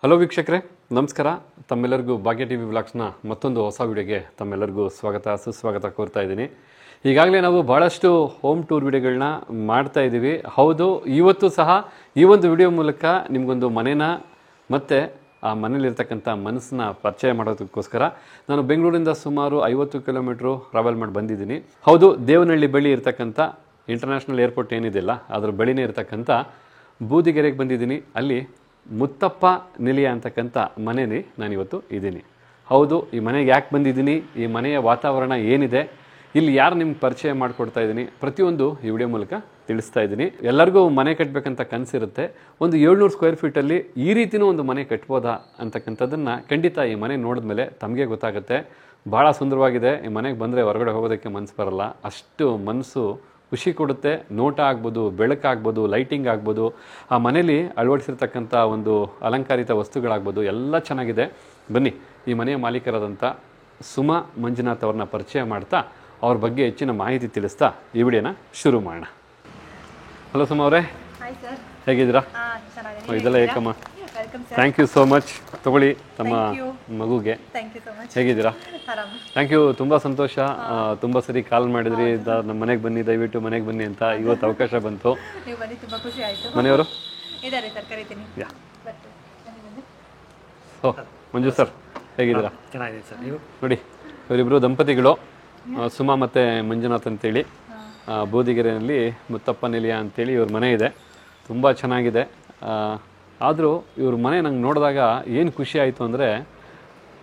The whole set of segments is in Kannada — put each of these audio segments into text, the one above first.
ಹಲೋ ವೀಕ್ಷಕರೇ, ನಮಸ್ಕಾರ. ತಮ್ಮೆಲ್ಲರಿಗೂ ಭಾಗ್ಯ ಟಿ ವಿ ವ್ಲಾಗ್ಸ್ನ ಮತ್ತೊಂದು ಹೊಸ ವಿಡಿಯೋಗೆ ತಮ್ಮೆಲ್ಲರಿಗೂ ಸುಸ್ವಾಗತ ಕೋರ್ತಾ ಇದ್ದೀನಿ. ಈಗಾಗಲೇ ನಾವು ಭಾಳಷ್ಟು ಹೋಮ್ ಟೂರ್ ವಿಡಿಯೋಗಳನ್ನ ಮಾಡ್ತಾ ಇದ್ದೀವಿ. ಹೌದು, ಇವತ್ತು ಸಹ ಈ ಒಂದು ವಿಡಿಯೋ ಮೂಲಕ ನಿಮಗೊಂದು ಮನೇನ ಮತ್ತು ಆ ಮನೇಲಿರ್ತಕ್ಕಂಥ ಮನಸ್ಸನ್ನ ಪರಿಚಯ ಮಾಡೋದಕ್ಕೋಸ್ಕರ ನಾನು ಬೆಂಗಳೂರಿಂದ ಸುಮಾರು 50 ಕಿಲೋಮೀಟ್ರು ಟ್ರಾವೆಲ್ ಮಾಡಿ ಬಂದಿದ್ದೀನಿ. ಹೌದು, ದೇವನಹಳ್ಳಿ ಬಳಿ ಇರ್ತಕ್ಕಂಥ ಇಂಟರ್ನ್ಯಾಷನಲ್ ಏರ್ಪೋರ್ಟ್ ಏನಿದೆಯಲ್ಲ ಅದ್ರ ಬಳಿನೇ ಇರ್ತಕ್ಕಂಥ ಬೂದಿಗೆರೆಗೆ ಬಂದಿದ್ದೀನಿ. ಅಲ್ಲಿ ಮುತ್ತಪ್ಪ ನಿಲಯ ಅಂತಕ್ಕಂಥ ಮನೇಲಿ ನಾನಿವತ್ತು ಇದ್ದೀನಿ. ಹೌದು, ಈ ಮನೆಗೆ ಯಾಕೆ ಬಂದಿದ್ದೀನಿ, ಈ ಮನೆಯ ವಾತಾವರಣ ಏನಿದೆ, ಇಲ್ಲಿ ಯಾರು ನಿಮ್ಗೆ ಪರಿಚಯ ಮಾಡಿಕೊಡ್ತಾ ಇದ್ದೀನಿ, ಪ್ರತಿಯೊಂದು ಈ ವಿಡಿಯೋ ಮೂಲಕ ತಿಳಿಸ್ತಾ ಇದ್ದೀನಿ. ಎಲ್ಲರಿಗೂ ಮನೆ ಕಟ್ಟಬೇಕಂತ ಕನಸಿರುತ್ತೆ. ಒಂದು 700 ಸ್ಕ್ವೇರ್ ಫೀಟಲ್ಲಿ ಈ ರೀತಿಯೂ ಒಂದು ಮನೆ ಕಟ್ಬೋದಾ ಅಂತಕ್ಕಂಥದ್ದನ್ನು ಖಂಡಿತ ಈ ಮನೆ ನೋಡಿದ್ಮೇಲೆ ತಮಗೆ ಗೊತ್ತಾಗುತ್ತೆ. ಭಾಳ ಸುಂದರವಾಗಿದೆ. ಈ ಮನೆಗೆ ಬಂದರೆ ಹೊರಗಡೆ ಹೋಗೋದಕ್ಕೆ ಮನಸ್ಸು ಬರಲ್ಲ, ಅಷ್ಟು ಮನಸ್ಸು ಖುಷಿ ಕೊಡುತ್ತೆ. ನೋಟ ಆಗ್ಬೋದು, ಬೆಳಕಾಗ್ಬೋದು, ಲೈಟಿಂಗ್ ಆಗ್ಬೋದು, ಆ ಮನೇಲಿ ಅಳವಡಿಸಿರ್ತಕ್ಕಂಥ ಒಂದು ಅಲಂಕಾರಿತ ವಸ್ತುಗಳಾಗ್ಬೋದು, ಎಲ್ಲ ಚೆನ್ನಾಗಿದೆ. ಬನ್ನಿ, ಈ ಮನೆಯ ಮಾಲೀಕರಾದಂಥ ಸುಮಾ ಮಂಜುನಾಥ್ ಅವ್ರನ್ನ ಪರಿಚಯ ಮಾಡ್ತಾ ಅವ್ರ ಬಗ್ಗೆ ಹೆಚ್ಚಿನ ಮಾಹಿತಿ ತಿಳಿಸ್ತಾ ಈ ವಿಡಿಯೋನ ಶುರು ಮಾಡೋಣ. ಹಲೋ ಸುಮಾ ಅವರೇ, ಹೇಗಿದ್ದೀರಾ? ಇದೆಲ್ಲ ಏಕಮ್ಮ, ಥ್ಯಾಂಕ್ ಯು ಸೋ ಮಚ್. ತಗೊಳ್ಳಿ ತಮ್ಮ ಮಗುಗೆ. ಹೇಗಿದ್ದೀರಾ? ಥ್ಯಾಂಕ್ ಯು, ತುಂಬ ಸಂತೋಷ. ತುಂಬ ಸರಿ ಕಾಲ್ ಮಾಡಿದ್ರಿ, ನಮ್ಮ ಮನೆಗೆ ಬನ್ನಿ, ದಯವಿಟ್ಟು ಮನೆಗೆ ಬನ್ನಿ ಅಂತ. ಇವತ್ತು ಅವಕಾಶ ಬಂತು. ಮನೆಯವರು ಮಂಜು ಸರ್, ಹೇಗಿದ್ದೀರಾ? ಚೆನ್ನಾಗಿದೆ ಸರ್. ನೀವು ನೋಡಿ, ಇವರಿಬ್ಬರು ದಂಪತಿಗಳು, ಸುಮಾ ಮತ್ತು ಮಂಜುನಾಥ್ ಅಂತೇಳಿ, ಬೂದಿಗೆರೆಯಲ್ಲಿ ಮುತ್ತಪ್ಪ ನಿಲಯ ಅಂತೇಳಿ ಇವ್ರ ಮನೆ ಇದೆ. ತುಂಬ ಚೆನ್ನಾಗಿದೆ. ಆದರೂ ಇವ್ರ ಮನೆ ನಂಗೆ ನೋಡಿದಾಗ ಏನು ಖುಷಿ ಆಯಿತು ಅಂದರೆ,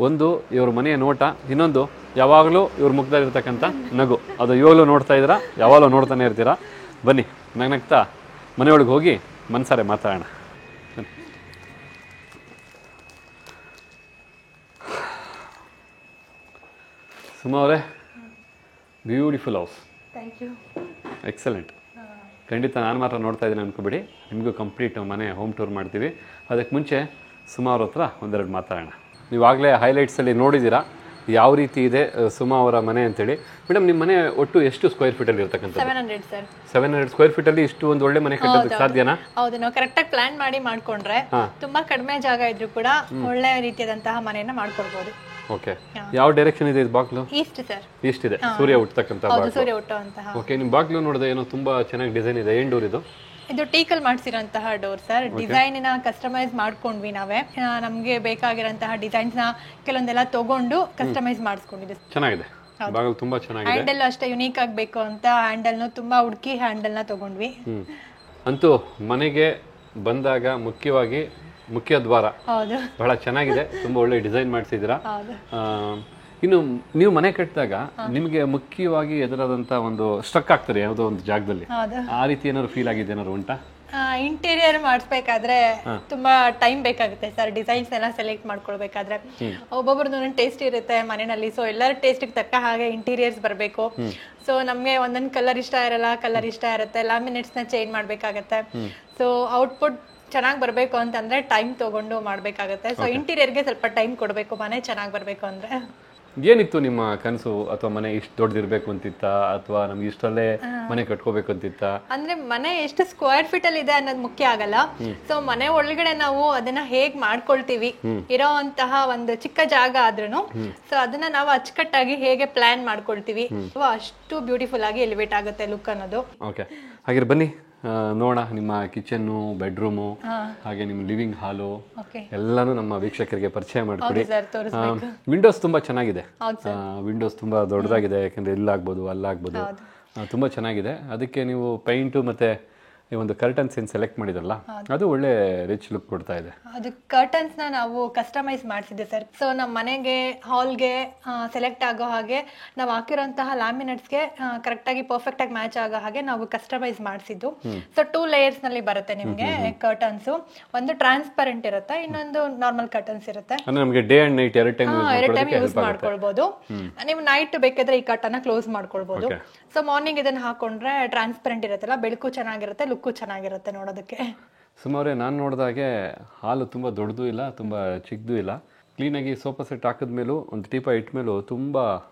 ಒಂದು ಇವ್ರ ಮನೆಯ ನೋಟ, ಇನ್ನೊಂದು ಯಾವಾಗಲೂ ಇವ್ರ ಮುಖದಲ್ಲಿರ್ತಕ್ಕಂಥ ನಗು. ಅದು ಇವಾಗಲೂ ನೋಡ್ತಾ ಇದ್ದೀರಾ, ಯಾವಾಗಲೂ ನೋಡ್ತಾನೆ ಇರ್ತೀರಾ. ಬನ್ನಿ, ನಗ್ನಗ್ತಾ ಮನೆಯೊಳಗೆ ಹೋಗಿ ಮನಸಾರೆ ಮಾತಾಡೋಣ. ಸುಮಾ ಅವರೇ, beautiful house. Thank you. Excellent. ಖಂಡಿತ ನಾನು ಮಾತ್ರ ನೋಡ್ತಾ ಇದ್ದೀನಿ ಅನ್ಕೋಬೇಡಿ, ನಿಮಗೂ ಕಂಪ್ಲೀಟ್ ಮನೆ ಹೋಮ್ ಟೂರ್ ಮಾಡ್ತೀವಿ. ಅದಕ್ಕೆ ಮುಂಚೆ ಸುಮಾ ಅವ್ರ ಹತ್ರ ಒಂದೆರಡು ಮಾತಾಡೋಣ. ನೀವಾಗಲೇ ಹೈಲೈಟ್ಸಲ್ಲಿ ನೋಡಿದ್ದೀರಾ ಯಾವ ರೀತಿ ಇದೆ ಸುಮಾ ಅವರ ಮನೆ ಅಂತೇಳಿ. ಮೇಡಮ್, ನಿಮ್ಮ ಮನೆ ಒಟ್ಟು ಎಷ್ಟು ಸ್ಕ್ವೇರ್ ಫೀಟಲ್ಲಿ ಇರ್ತಕ್ಕಂಥದ್ದು? 700 ಸರ್. 700 ಸ್ಕ್ವೇರ್ ಫೀಟಲ್ಲಿ ಇಷ್ಟು ಒಂದು ಒಳ್ಳೆ ಮನೆ ಕಟ್ಟೋದಕ್ಕೆ ಸಾಧ್ಯನಾ? ಹೌದು, ನಾವು ಕರೆಕ್ಟಾಗಿ ಪ್ಲಾನ್ ಮಾಡಿ ಮಾಡ್ಕೊಂಡ್ರೆ ತುಂಬಾ ಕಡಿಮೆ ಜಾಗ ಇದ್ರೂ ಕೂಡ ಒಳ್ಳೆ ರೀತಿಯಾದಂತಹ ಮನೆಯನ್ನ ಮಾಡ್ಕೊಳ್ಬಹುದು. ಓಕೆ, ಯಾವ ಡೈರೆಕ್ಷನ್ ಇದೆ ಇದು ಬಾಗ್ಲು? East sir. ಈಸ್ಟ್ ಇದೆ, ಸೂರ್ಯ ಹುಟ್ಟತಕ್ಕಂಥ ಬಾಗ್ಲು. ಸೂರ್ಯ ಹುಟ್ಟುವಂತಹ. ಓಕೆ, ನಿಮ್ಮ ಬಾಗ್ಲು ನೋಡಿದೆ, ಏನೋ ತುಂಬಾ ಚೆನ್ನಾಗಿ ಡಿಸೈನ್ ಇದೆ. ಏನು ಡೋರ್ ಇದು? ಇದು ಟೀಕಲ್ ಮಾಡಿಸಿರೋಂತಹ ಡೋರ್ ಸರ್. ಡಿಸೈನಿನ ಕಸ್ಟಮೈಸ್ ಮಾಡ್ಕೊಂಡ್ವಿ ನಾವೇ. ನಮ್ಗೆ ಬೇಕಾಗಿರೋಂತಹ ಡಿಸೈನ್ಸ್ ನ ಕೆಲವೊಂದೆಲ್ಲ ತಗೊಂಡು ಕಸ್ಟಮೈಸ್ ಮಾಡಿಸ್ಕೊಂಡಿದ್ವಿ. ಚೆನ್ನಾಗಿದೆ, ಬಾಗಿಲು ತುಂಬಾ ಚೆನ್ನಾಗಿದೆ. ಹ್ಯಾಂಡಲ್ ಅಷ್ಟೇ ಯುನೀಕ್ ಆಗಬೇಕು ಅಂತ ಹ್ಯಾಂಡಲ್ ನ ತುಂಬಾ ಹುಡುಕಿ ಹ್ಯಾಂಡಲ್ ನ ತಗೊಂಡ್ವಿ. ಅಂತೂ ಮನೆಗೆ ಬಂದಾಗ ಮುಖ್ಯವಾಗಿ ಮುಖ್ಯ ದ್ವಾರ ಬಹಳ ಚೆನ್ನಾಗಿದೆ, ತುಂಬಾ ಒಳ್ಳೆ ಡಿಸೈನ್ ಮಾಡಿಸಿದ್ದೀರಾ. ಇನ್ನು ನೀವು ಮನೆ ಕಟ್ಟಿದಾಗ ನಿಮಗೆ ಮುಖ್ಯವಾಗಿ ಎದುರಾದಂತ ಒಂದು ಸ್ಟ್ರಕ್ ಆಗ್ತಾರೆ ಯಾವುದೋ ಒಂದು ಜಾಗದಲ್ಲಿ, ಆ ರೀತಿ ಏನಾದ್ರು ಫೀಲ್ ಆಗಿದೆ, ಏನಾದ್ರು ಉಂಟಾ? ಇಂಟೀರಿಯರ್ ಮಾಡಿಸ್ಬೇಕಾದ್ರೆ ತುಂಬಾ ಟೈಮ್ ಬೇಕಾಗುತ್ತೆ ಸರ್. ಡಿಸೈನ್ಸ್ ಎಲ್ಲ ಸೆಲೆಕ್ಟ್ ಮಾಡ್ಕೊಳ್ಬೇಕಾದ್ರೆ ಒಬ್ಬೊಬ್ರದ್ದು ಟೇಸ್ಟ್ ಇರುತ್ತೆ ಮನೆಯಲ್ಲಿ. ಸೊ ಎಲ್ಲರ ಟೇಸ್ಟಿಗೆ ತಕ್ಕ ಹಾಗೆ ಇಂಟೀರಿಯರ್ಸ್ ಬರಬೇಕು. ಸೊ ನಮ್ಗೆ ಒಂದೊಂದು ಕಲರ್ ಇಷ್ಟ ಇರಲ್ಲ, ಕಲರ್ ಇಷ್ಟ ಇರುತ್ತೆ, ಲ್ಯಾಮಿನೇಟ್ಸ್ ನ ಚೇಂಜ್ ಮಾಡ್ಬೇಕಾಗತ್ತೆ. ಸೊ ಔಟ್ಪುಟ್ ಚೆನ್ನಾಗಿ ಬರಬೇಕು ಅಂತಂದ್ರೆ ಟೈಮ್ ತಗೊಂಡು ಮಾಡ್ಬೇಕಾಗತ್ತೆ. ಸೊ ಇಂಟೀರಿಯರ್ಗೆ ಸ್ವಲ್ಪ ಟೈಮ್ ಕೊಡಬೇಕು ಮನೆ ಚೆನ್ನಾಗಿ ಬರಬೇಕು ಅಂದ್ರೆ. ಏನಿತ್ತು ನಿಮ್ಮ ಕನಸು? ಅಥವಾ ಮನೆ ಇಷ್ಟು ದೊಡ್ಡದಿರ್ಬೇಕು ಅಂತಿತ್ತ, ಅಥವಾ ನಮ್ಗೆ ಇಷ್ಟಲ್ಲೇ ಮನೆ ಕಟ್ಕೋಬೇಕು ಅಂತಿತ್ತ? ಅಂದ್ರೆ ಮನೆ ಎಷ್ಟು ಸ್ಕ್ವೇರ್ ಫೀಟ್ ಅಲ್ಲಿ ಇದೆ ಅನ್ನೋದು ಮುಖ್ಯ ಆಗಲ್ಲ. ಸೊ ಮನೆ ಒಳಗಡೆ ನಾವು ಅದನ್ನ ಹೇಗ್ ಮಾಡ್ಕೊಳ್ತೀವಿ, ಇರೋಂತಹ ಒಂದು ಚಿಕ್ಕ ಜಾಗ ಆದ್ರೂ ಸೊ ಅದನ್ನ ನಾವು ಅಚ್ಚುಕಟ್ಟಾಗಿ ಹೇಗೆ ಪ್ಲಾನ್ ಮಾಡ್ಕೊಳ್ತೀವಿ, ಅಷ್ಟು ಬ್ಯೂಟಿಫುಲ್ ಆಗಿ ಎಲಿವೇಟ್ ಆಗುತ್ತೆ ಲುಕ್ ಅನ್ನೋದು. ಓಕೆ, ಹಾಗೆ ಬನ್ನಿ ನೋಡ ನಿಮ್ಮ ಕಿಚನ್ನು, ಬೆಡ್ರೂಮು, ಹಾಗೆ ನಿಮ್ಮ ಲಿವಿಂಗ್ ಹಾಲು ಎಲ್ಲಾನು ನಮ್ಮ ವೀಕ್ಷಕರಿಗೆ ಪರಿಚಯ ಮಾಡಿಕೊಡಿ. ವಿಂಡೋಸ್ ತುಂಬಾ ಚೆನ್ನಾಗಿದೆ, ವಿಂಡೋಸ್ ತುಂಬಾ ದೊಡ್ಡದಾಗಿದೆ. ಯಾಕಂದ್ರೆ ಇಲ್ಲಾಗ್ಬೋದು, ಅಲ್ಲಾಗ್ಬೋದು, ತುಂಬಾ ಚೆನ್ನಾಗಿದೆ. ಅದಕ್ಕೆ ನೀವು ಪೈಂಟು ಮತ್ತೆ ಈ ಒಂದು ಕರ್ಟನ್ಸ್ ಏನು ಸೆಲೆಕ್ಟ್ ಮಾಡಿದ್ರಲ್ಲ, ಅದು ಒಳ್ಳೆ ರಿಚ್ ಲುಕ್ ಕೊಡ್ತಾ ಇದೆ. ಅದು ಕರ್ಟನ್ಸ್ ನ ನಾವು ಕಸ್ಟಮೈಸ್ ಮಾಡಿಸಿದ್ದೆ ಸರ್. ಸೊ ನಮ್ಮ ಮನೆಗೆ, ಹಾಲ್ಗೆ ಸೆಲೆಕ್ಟ್ ಆಗೋ ಹಾಗೆ ನಾವು ಹಾಕಿರೋಂತಹ ಲ್ಯಾಮಿನೇಟ್ಸ್ಗೆ ಕರೆಕ್ಟ್ ಆಗಿ ಪರ್ಫೆಕ್ಟ್ ಆಗಿ ಮ್ಯಾಚ್ ಆಗೋ ಹಾಗೆ ನಾವು ಕಸ್ಟಮೈಸ್ ಮಾಡಿಸಿದ್ದು. ಸೊ 2 ಲೇಯರ್ಸ್ ನಲ್ಲಿ ಬರುತ್ತೆ ನಿಮ್ಗೆ ಕರ್ಟನ್ಸ್. ಒಂದು ಟ್ರಾನ್ಸ್ಪರೆಂಟ್ ಇರುತ್ತೆ, ಇನ್ನೊಂದು ನಾರ್ಮಲ್ ಕರ್ಟನ್ಸ್ ಇರುತ್ತೆ. ನಮಗೆ ಡೇ ಅಂಡ್ ನೈಟ್ ಎರಡು ಟೈಮ್ ಯೂಸ್ ಮಾಡ್ಕೊಳ್ಬಹುದು. ನೀವು ನೈಟ್ ಬೇಕಾದ್ರೆ ಈ ಕರ್ಟನ್ ಕ್ಲೋಸ್ ಮಾಡ್ಕೊಳ್ಬಹುದು. ಸೊ ಮಾರ್ನಿಂಗ್ ಇದನ್ನ ಹಾಕೊಂಡ್ರೆ ಟ್ರಾನ್ಸ್ಪರೆಂಟ್ ಇರುತ್ತಲ್ಲ, ಬೆಳಕು ಚೆನ್ನಾಗಿರುತ್ತೆ, ಲುಕ್ಕು ಚೆನ್ನಾಗಿರುತ್ತೆ ನೋಡೋದಕ್ಕೆ. ಸುಮಾರು ನಾನು ನೋಡಿದಾಗೆ ಹಾಲು ತುಂಬ ದೊಡ್ಡದು ಇಲ್ಲ, ತುಂಬ ಚಿಕ್ಕದು ಇಲ್ಲ. ಕ್ಲೀನಾಗಿ ಸೋಫಾ ಸೆಟ್ ಹಾಕಿದ್ಮೇಲೂ ಒಂದು ಟೀಪ ಇಟ್ಮೇಲೂ ತುಂಬ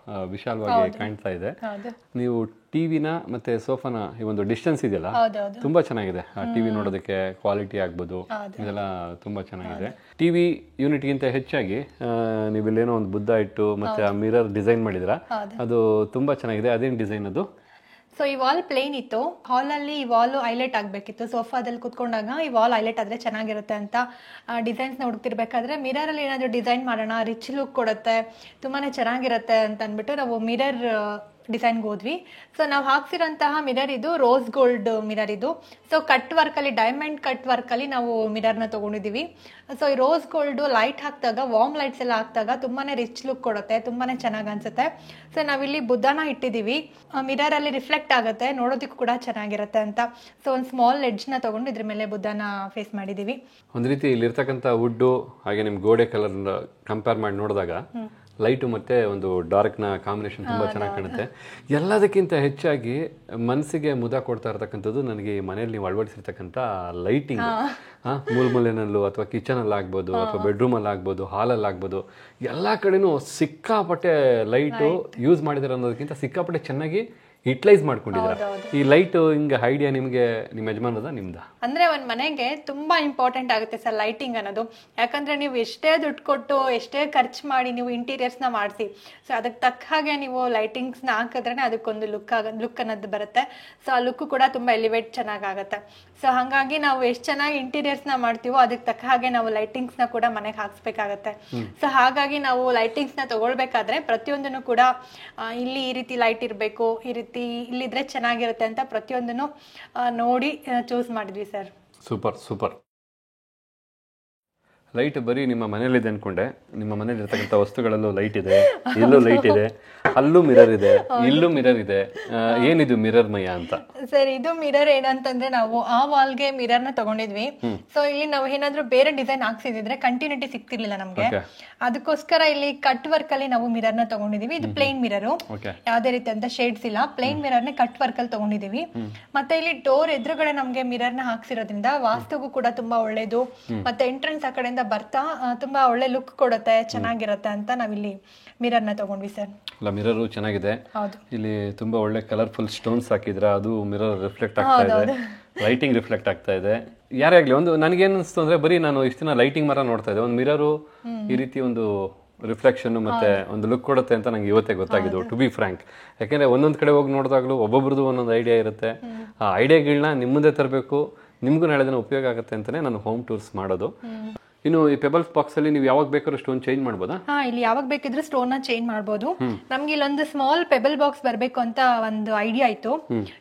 ವಿಶಾಲವಾಗಿ ಕಾಣ್ತಾ ಇದೆ. ನೀವು ಟಿವಿನ ಮತ್ತೆ ಸೋಫಾನ ಈ ಒಂದು ಡಿಸ್ಟೆನ್ಸ್ ಇದೆಯಲ್ಲ ಹೌದೌದು ತುಂಬಾ ಚೆನ್ನಾಗಿದೆ. ಆ ಟಿವಿ ನೋಡೋದಕ್ಕೆ ಕ್ವಾಲಿಟಿ ಆಗ್ಬೋದು, ಇದೆಲ್ಲ ತುಂಬಾ ಚೆನ್ನಾಗಿದೆ. ಟಿವಿ ಯೂನಿಟ್ಗಿಂತ ಹೆಚ್ಚಾಗಿ ನೀವಿಲ್ಲೇನೋ ಒಂದು ಬುದ್ಧ ಇಟ್ಟು ಮತ್ತೆ ಆ ಮಿರರ್ ಡಿಸೈನ್ ಮಾಡಿದ್ರ, ಅದು ತುಂಬಾ ಚೆನ್ನಾಗಿದೆ. ಅದೇನು ಡಿಸೈನ್ ಅದು? ಸೊ ಈ ವಾಲ್ ಪ್ಲೇನ್ ಇತ್ತು, ಹಾಲ್ ಅಲ್ಲಿ ಈ ವಾಲ್ ಹೈಲೈಟ್ ಆಗ್ಬೇಕಿತ್ತು. ಸೋಫಾದಲ್ಲಿ ಕುತ್ಕೊಂಡಾಗ ಈ ವಾಲ್ ಹೈಲೈಟ್ ಆದ್ರೆ ಚೆನ್ನಾಗಿರುತ್ತೆ ಅಂತ ಡಿಸೈನ್ಸ್ ನ ಹುಡುಕ್ತಿರ್ಬೇಕಾದ್ರೆ ಮಿರರ್ ಅಲ್ಲಿ ಏನಾದ್ರು ಡಿಸೈನ್ ಮಾಡೋಣ, ರಿಚ್ ಲುಕ್ ಕೊಡುತ್ತೆ, ತುಂಬಾನೇ ಚೆನ್ನಾಗಿರುತ್ತೆ ಅಂತ ಅಂದ್ಬಿಟ್ಟು ನಾವು ಮಿರರ್ ಡಿಸೈನ್ಗೆ ಹೋದ್ವಿ. ಸೊ ನಾವು ಹಾಕ್ಸಿರೋಂತಹ ಮಿರರ್ ಇದು ರೋಸ್ ಗೋಲ್ಡ್ ಮಿರರ್ ಇದು. ಸೊ ಕಟ್ ವರ್ಕ್ ಅಲ್ಲಿ, ಡೈಮಂಡ್ ಕಟ್ ವರ್ಕ್ ಅಲ್ಲಿ ನಾವು ಮಿರರ್ನ ತಗೊಂಡಿದೀವಿ. ಸೊ ಈ ರೋಸ್ ಗೋಲ್ಡ್ ಲೈಟ್ ಹಾಕಿದಾಗ, ವಾರ್ಮ್ ಲೈಟ್ಸ್ ಎಲ್ಲ ಹಾಕಿದಾಗ ತುಂಬಾನೇ ರಿಚ್ ಲುಕ್ ಕೊಡುತ್ತೆ, ತುಂಬಾನೇ ಚೆನ್ನಾಗಿ ಅನ್ಸುತ್ತೆ. ಸೊ ನಾವಿಲ್ಲಿ ಬುದ್ಧನ ಇಟ್ಟಿದೀವಿ, ಮಿರರ್ ಅಲ್ಲಿ ರಿಫ್ಲೆಕ್ಟ್ ಆಗುತ್ತೆ, ನೋಡೋದಕ್ಕೂ ಕೂಡ ಚೆನ್ನಾಗಿರುತ್ತೆ ಅಂತ. ಸೊ ಒಂದು ಸ್ಮಾಲ್ ಲೆಡ್ಜ್ ನ ತಗೊಂಡು ಇದ್ರ ಮೇಲೆ ಬುದ್ಧನ ಫೇಸ್ ಮಾಡಿದೀವಿ. ಒಂದ್ ರೀತಿ ಇಲ್ಲಿರ್ತಕ್ಕಂಥ ವುಡ್ಡು ಹಾಗೆ ನಿಮ್ ಗೋಡೆ ಕಲರ್ ಕಂಪೇರ್ ಮಾಡಿ ನೋಡಿದಾಗ ಲೈಟು ಮತ್ತೆ ಒಂದು ಡಾರ್ಕ್ನ ಕಾಂಬಿನೇಷನ್ ತುಂಬ ಚೆನ್ನಾಗಿ ಕಾಣುತ್ತೆ. ಎಲ್ಲದಕ್ಕಿಂತ ಹೆಚ್ಚಾಗಿ ಮನಸ್ಸಿಗೆ ಮುದ ಕೊಡ್ತಾ ಇರತಕ್ಕಂಥದ್ದು ನನಗೆ ಈ ಮನೆಯಲ್ಲಿ ನೀವು ಅಳವಡಿಸಿರ್ತಕ್ಕಂಥ ಲೈಟಿಂಗ್. ಮೂಲೆನಲ್ಲೂ ಅಥವಾ ಕಿಚನಲ್ಲಿ ಆಗ್ಬೋದು, ಅಥವಾ ಬೆಡ್ರೂಮಲ್ಲಿ ಆಗ್ಬೋದು, ಹಾಲಲ್ಲಿ ಆಗ್ಬೋದು, ಎಲ್ಲ ಕಡೆನೂ ಸಿಕ್ಕಾಪಟ್ಟೆ ಲೈಟು ಯೂಸ್ ಮಾಡಿದಾರೆ ಅನ್ನೋದಕ್ಕಿಂತ ಸಿಕ್ಕಾಪಟ್ಟೆ ಚೆನ್ನಾಗಿ ಯುಟಿಲೈಸ್ ಮಾಡ್ಕೊಂಡಿದ್ದಾರೆ. ಈ ಲೈಟ್ ಹಿಂಗೆ ಐಡಿಯಾ ನಿಮಗೆ ನಿಮ್ಮ ಯಜಮಾನದ ನಿಮ್ದ? ಅಂದ್ರೆ ಒಂದ್ ಮನೆಗೆ ತುಂಬಾ ಇಂಪಾರ್ಟೆಂಟ್ ಆಗುತ್ತೆ ಸರ್ ಲೈಟಿಂಗ್ ಅನ್ನೋದು. ಯಾಕಂದ್ರೆ ನೀವು ಎಷ್ಟೇ ದುಡ್ಡು ಕೊಟ್ಟು ಎಷ್ಟೇ ಖರ್ಚು ಮಾಡಿ ನೀವು ಇಂಟೀರಿಯರ್ಸ್ ನ ಮಾಡಿಸಿ, ಸೊ ಅದಕ್ಕೆ ತಕ್ಕ ಹಾಗೆ ನೀವು ಲೈಟಿಂಗ್ಸ್ ನ ಹಾಕಿದ್ರೆ ಅದಕ್ಕೊಂದು ಲುಕ್ ಅನ್ನೋದು ಬರುತ್ತೆ. ಸೊ ಆ ಲುಕ್ ಕೂಡ ತುಂಬಾ ಎಲಿವೇಟ್ ಚೆನ್ನಾಗಾಗತ್ತೆ. ಸೊ ಹಾಗಾಗಿ ನಾವು ಎಷ್ಟು ಚೆನ್ನಾಗಿ ಇಂಟೀರಿಯರ್ಸ್ ನ ಮಾಡ್ತೀವೋ ಅದಕ್ಕೆ ತಕ್ಕ ಹಾಗೆ ನಾವು ಲೈಟಿಂಗ್ಸ್ ನ ಕೂಡ ಮನೆಗೆ ಹಾಕ್ಸ್ಬೇಕಾಗತ್ತೆ. ಸೊ ಹಾಗಾಗಿ ನಾವು ಲೈಟಿಂಗ್ಸ್ ನ ತಗೊಳ್ಬೇಕಾದ್ರೆ ಪ್ರತಿಯೊಂದನ್ನು ಕೂಡ ಇಲ್ಲಿ ಈ ರೀತಿ ಲೈಟ್ ಇರಬೇಕು, ಈ ರೀತಿ ಇಲ್ಲಿದ್ರೆ ಚೆನ್ನಾಗಿರುತ್ತೆ ಅಂತ ಪ್ರತಿಯೊಂದನ್ನು ನೋಡಿ ಚೂಸ್ ಮಾಡಿದ್ವಿ ಸರ್. Super super. ಲೈಟ್ ಬರೀ ನಿಮ್ಮ ಮನೇಲಿದೆ ಅನ್ಕೊಂಡೆ, ನಿಮ್ಮ ಮನೇಲಿ ಇರ್ತಕ್ಕಂಥ ವಸ್ತುಗಳಲ್ಲೂ ಲೈಟ್ ಇದೆ, ಇಲ್ಲೂ ಲೈಟ್ ಇದೆ, ಅಲ್ಲೂ ಮಿರರ್ ಇದೆ, ಇಲ್ಲೂ ಮಿರರ್ ಇದೆ. ಏನಿದು ಮಿರರ್ ಮಯ ಅಂತ? ಸರ್ ಇದು ಮಿರರ್ ಏನಂತಂದ್ರೆ ನಾವು ಆ ವಾಲ್ಗೆ ಮಿರರ್ ನ ತಗೊಂಡಿದ್ವಿ. ಸೊ ಇಲ್ಲಿ ನಾವು ಏನಾದ್ರು ಬೇರೆ ಡಿಸೈನ್ ಹಾಕ್ಸಿದ್ರೆ ಕಂಟಿನ್ಯೂಟಿ ಸಿಗ್ತಿರ್ಲಿಲ್ಲ ನಮ್ಗೆ, ಅದಕ್ಕೋಸ್ಕರ ಇಲ್ಲಿ ಕಟ್ ವರ್ಕ್ ಅಲ್ಲಿ ನಾವು ಮಿರರ್ ನ ತಗೊಂಡಿದೀವಿ. ಇದು ಪ್ಲೇನ್ ಮಿರರ್, ಯಾವ್ದೇ ರೀತಿ ಅಂತ ಶೇಡ್ಸ್ ಇಲ್ಲ, ಪ್ಲೇನ್ ಮಿರರ್ ನ ಕಟ್ ವರ್ಕ್ ಅಲ್ಲಿ ತಗೊಂಡಿದೀವಿ. ಮತ್ತೆ ಇಲ್ಲಿ ಡೋರ್ ಎದುರುಗಡೆ ನಮ್ಗೆ ಮಿರರ್ ನ ಹಾಕ್ಸಿರೋದ್ರಿಂದ ವಾಸ್ತುಗೂ ಕೂಡ ತುಂಬಾ ಒಳ್ಳೇದು. ಮತ್ತೆ ಎಂಟ್ರೆನ್ಸ್ ಆ ಕಡೆಯಿಂದ ಬರ್ತಾ ತುಂಬಾ ಒಳ್ಳೆ ಲುಕ್ ಕೊಡುತ್ತೆ, ಚೆನ್ನಾಗಿರುತ್ತೆ ಅಂತ ನಾವಿಲ್ಲಿ ಮಿರರ್ ನ ತಗೊಂಡ್ವಿ ಸರ್. ಅಲ್ಲ, ಮಿರರ್ ಚೆನ್ನಾಗಿದೆ. ಇಲ್ಲಿ ತುಂಬಾ ಒಳ್ಳೆ ಕಲರ್ಫುಲ್ ಸ್ಟೋನ್ಸ್ ಹಾಕಿದ್ರ, ಅದು ಮಿರರ್ ರಿಫ್ಲೆಕ್ಟ್ ಆಗ್ತಾ ಇದೆ, ಲೈಟಿಂಗ್ ರಿಫ್ಲೆಕ್ಟ್ ಆಗ್ತಾ ಇದೆ. ಯಾರೇ ಆಗ್ಲಿ, ಒಂದು ನನಗೇನು ಅನಿಸ್ತು ಅಂದ್ರೆ ಬರೀ ನಾನು ಇಷ್ಟು ದಿನ ಲೈಟಿಂಗ್ ಮರ ನೋಡ್ತಾ ಇದ್ದೆ, ಒಂದು ಮಿರರು ಈ ರೀತಿ ಒಂದು ರಿಫ್ಲೆಕ್ಷನ್ ಮತ್ತೆ ಒಂದು ಲುಕ್ ಕೊಡುತ್ತೆ ಅಂತ ನಂಗೆ ಇವತ್ತೇ ಗೊತ್ತಾಗಿದ್ದು, ಟು ಬಿ ಫ್ರಾಂಕ್. ಯಾಕೆಂದ್ರೆ ಒಂದೊಂದ್ ಕಡೆ ಹೋಗಿ ನೋಡಿದಾಗ್ಲೂ ಒಬ್ಬೊಬ್ರದ್ದು ಒಂದೊಂದು ಐಡಿಯಾ ಇರುತ್ತೆ. ಆ ಐಡಿಯಾಗಳನ್ನ ನಿಮ್ಮ ಮುಂದೆ ತರಬೇಕು, ನಿಮ್ಗೂ ನಾಳೆ ದಿನ ಉಪಯೋಗ ಆಗುತ್ತೆ ಅಂತಾನೆ ನಾನು ಹೋಮ್ ಟೂರ್ಸ್ ಮಾಡೋದು. ಇನ್ನು ಈ ಪೆಬಲ್ಸ್ ಬಾಕ್ಸ್ ಅಲ್ಲಿ ನೀವು ಯಾವಾಗ ಬೇಕಾದ್ರೂ ಸ್ಟೋನ್ ಚೇಂಜ್ ಮಾಡಬಹುದಾ? ಇಲ್ಲಿ ಯಾವಾಗ ಬೇಕಿದ್ರೆ ಸ್ಟೋನ್ ನ ಚೇಂಜ್ ಮಾಡಬಹುದು. ನಮ್ಗೆ ಇಲ್ಲೊಂದು ಸ್ಮಾಲ್ ಪೆಬಲ್ ಬಾಕ್ಸ್ ಬರ್ಬೇಕು ಅಂತ ಒಂದು ಐಡಿಯಾ ಇತ್ತು.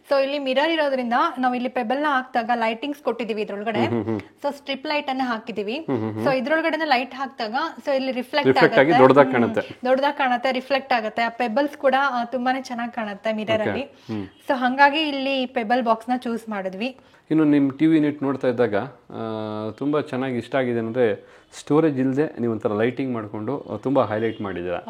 ಸೊ ಇಲ್ಲಿ ಮಿರರ್ ಇರೋದ್ರಿಂದ ನಾವು ಇಲ್ಲಿ ಪೆಬಲ್ ನ ಹಾಕಿದಾಗ ಲೈಟಿಂಗ್ಸ್ ಕೊಟ್ಟಿದೀವಿ ಇದ್ರೊಳಗಡೆ. ಸೊ ಸ್ಟ್ರಿಪ್ ಲೈಟ್ ಅನ್ನ ಹಾಕಿದೀವಿ. ಸೊ ಇದ್ರೊಳಗಡೆ ಲೈಟ್ ಹಾಕಿದಾಗ ಸೊ ಇಲ್ಲಿ ರಿಫ್ಲೆಕ್ಟ್ ಆಗುತ್ತೆ, ದೊಡ್ಡದಾಗಿ ಕಾಣುತ್ತೆ, ರಿಫ್ಲೆಕ್ಟ್ ಆಗುತ್ತೆ. ಆ ಪೆಬಲ್ಸ್ ಕೂಡ ತುಂಬಾನೇ ಚೆನ್ನಾಗಿ ಕಾಣುತ್ತೆ ಮಿರರ್ ಅಲ್ಲಿ. ಸೊ ಹಂಗಾಗಿ ಇಲ್ಲಿ ಪೆಬಲ್ ಬಾಕ್ಸ್ ನ ಚೂಸ್ ಮಾಡಿದ್ವಿ. ಇನ್ನು ನಿಮ್ಮ ಟಿವಿ ಯೂನಿಟ್ ನೋಡ್ತಾ ಇದ್ದಾಗ ತುಂಬ ಚೆನ್ನಾಗಿ ಇಷ್ಟ ಆಗಿದೆ ಅಂದರೆ ಸ್ಟೋರೇಜ್ ಇಲ್ಲದೆ ನೀವು ಒಂಥರ ಲೈಟಿಂಗ್ ಮಾಡಿಕೊಂಡು ತುಂಬ ಹೈಲೈಟ್ ಮಾಡಿದ್ದೀರಾ.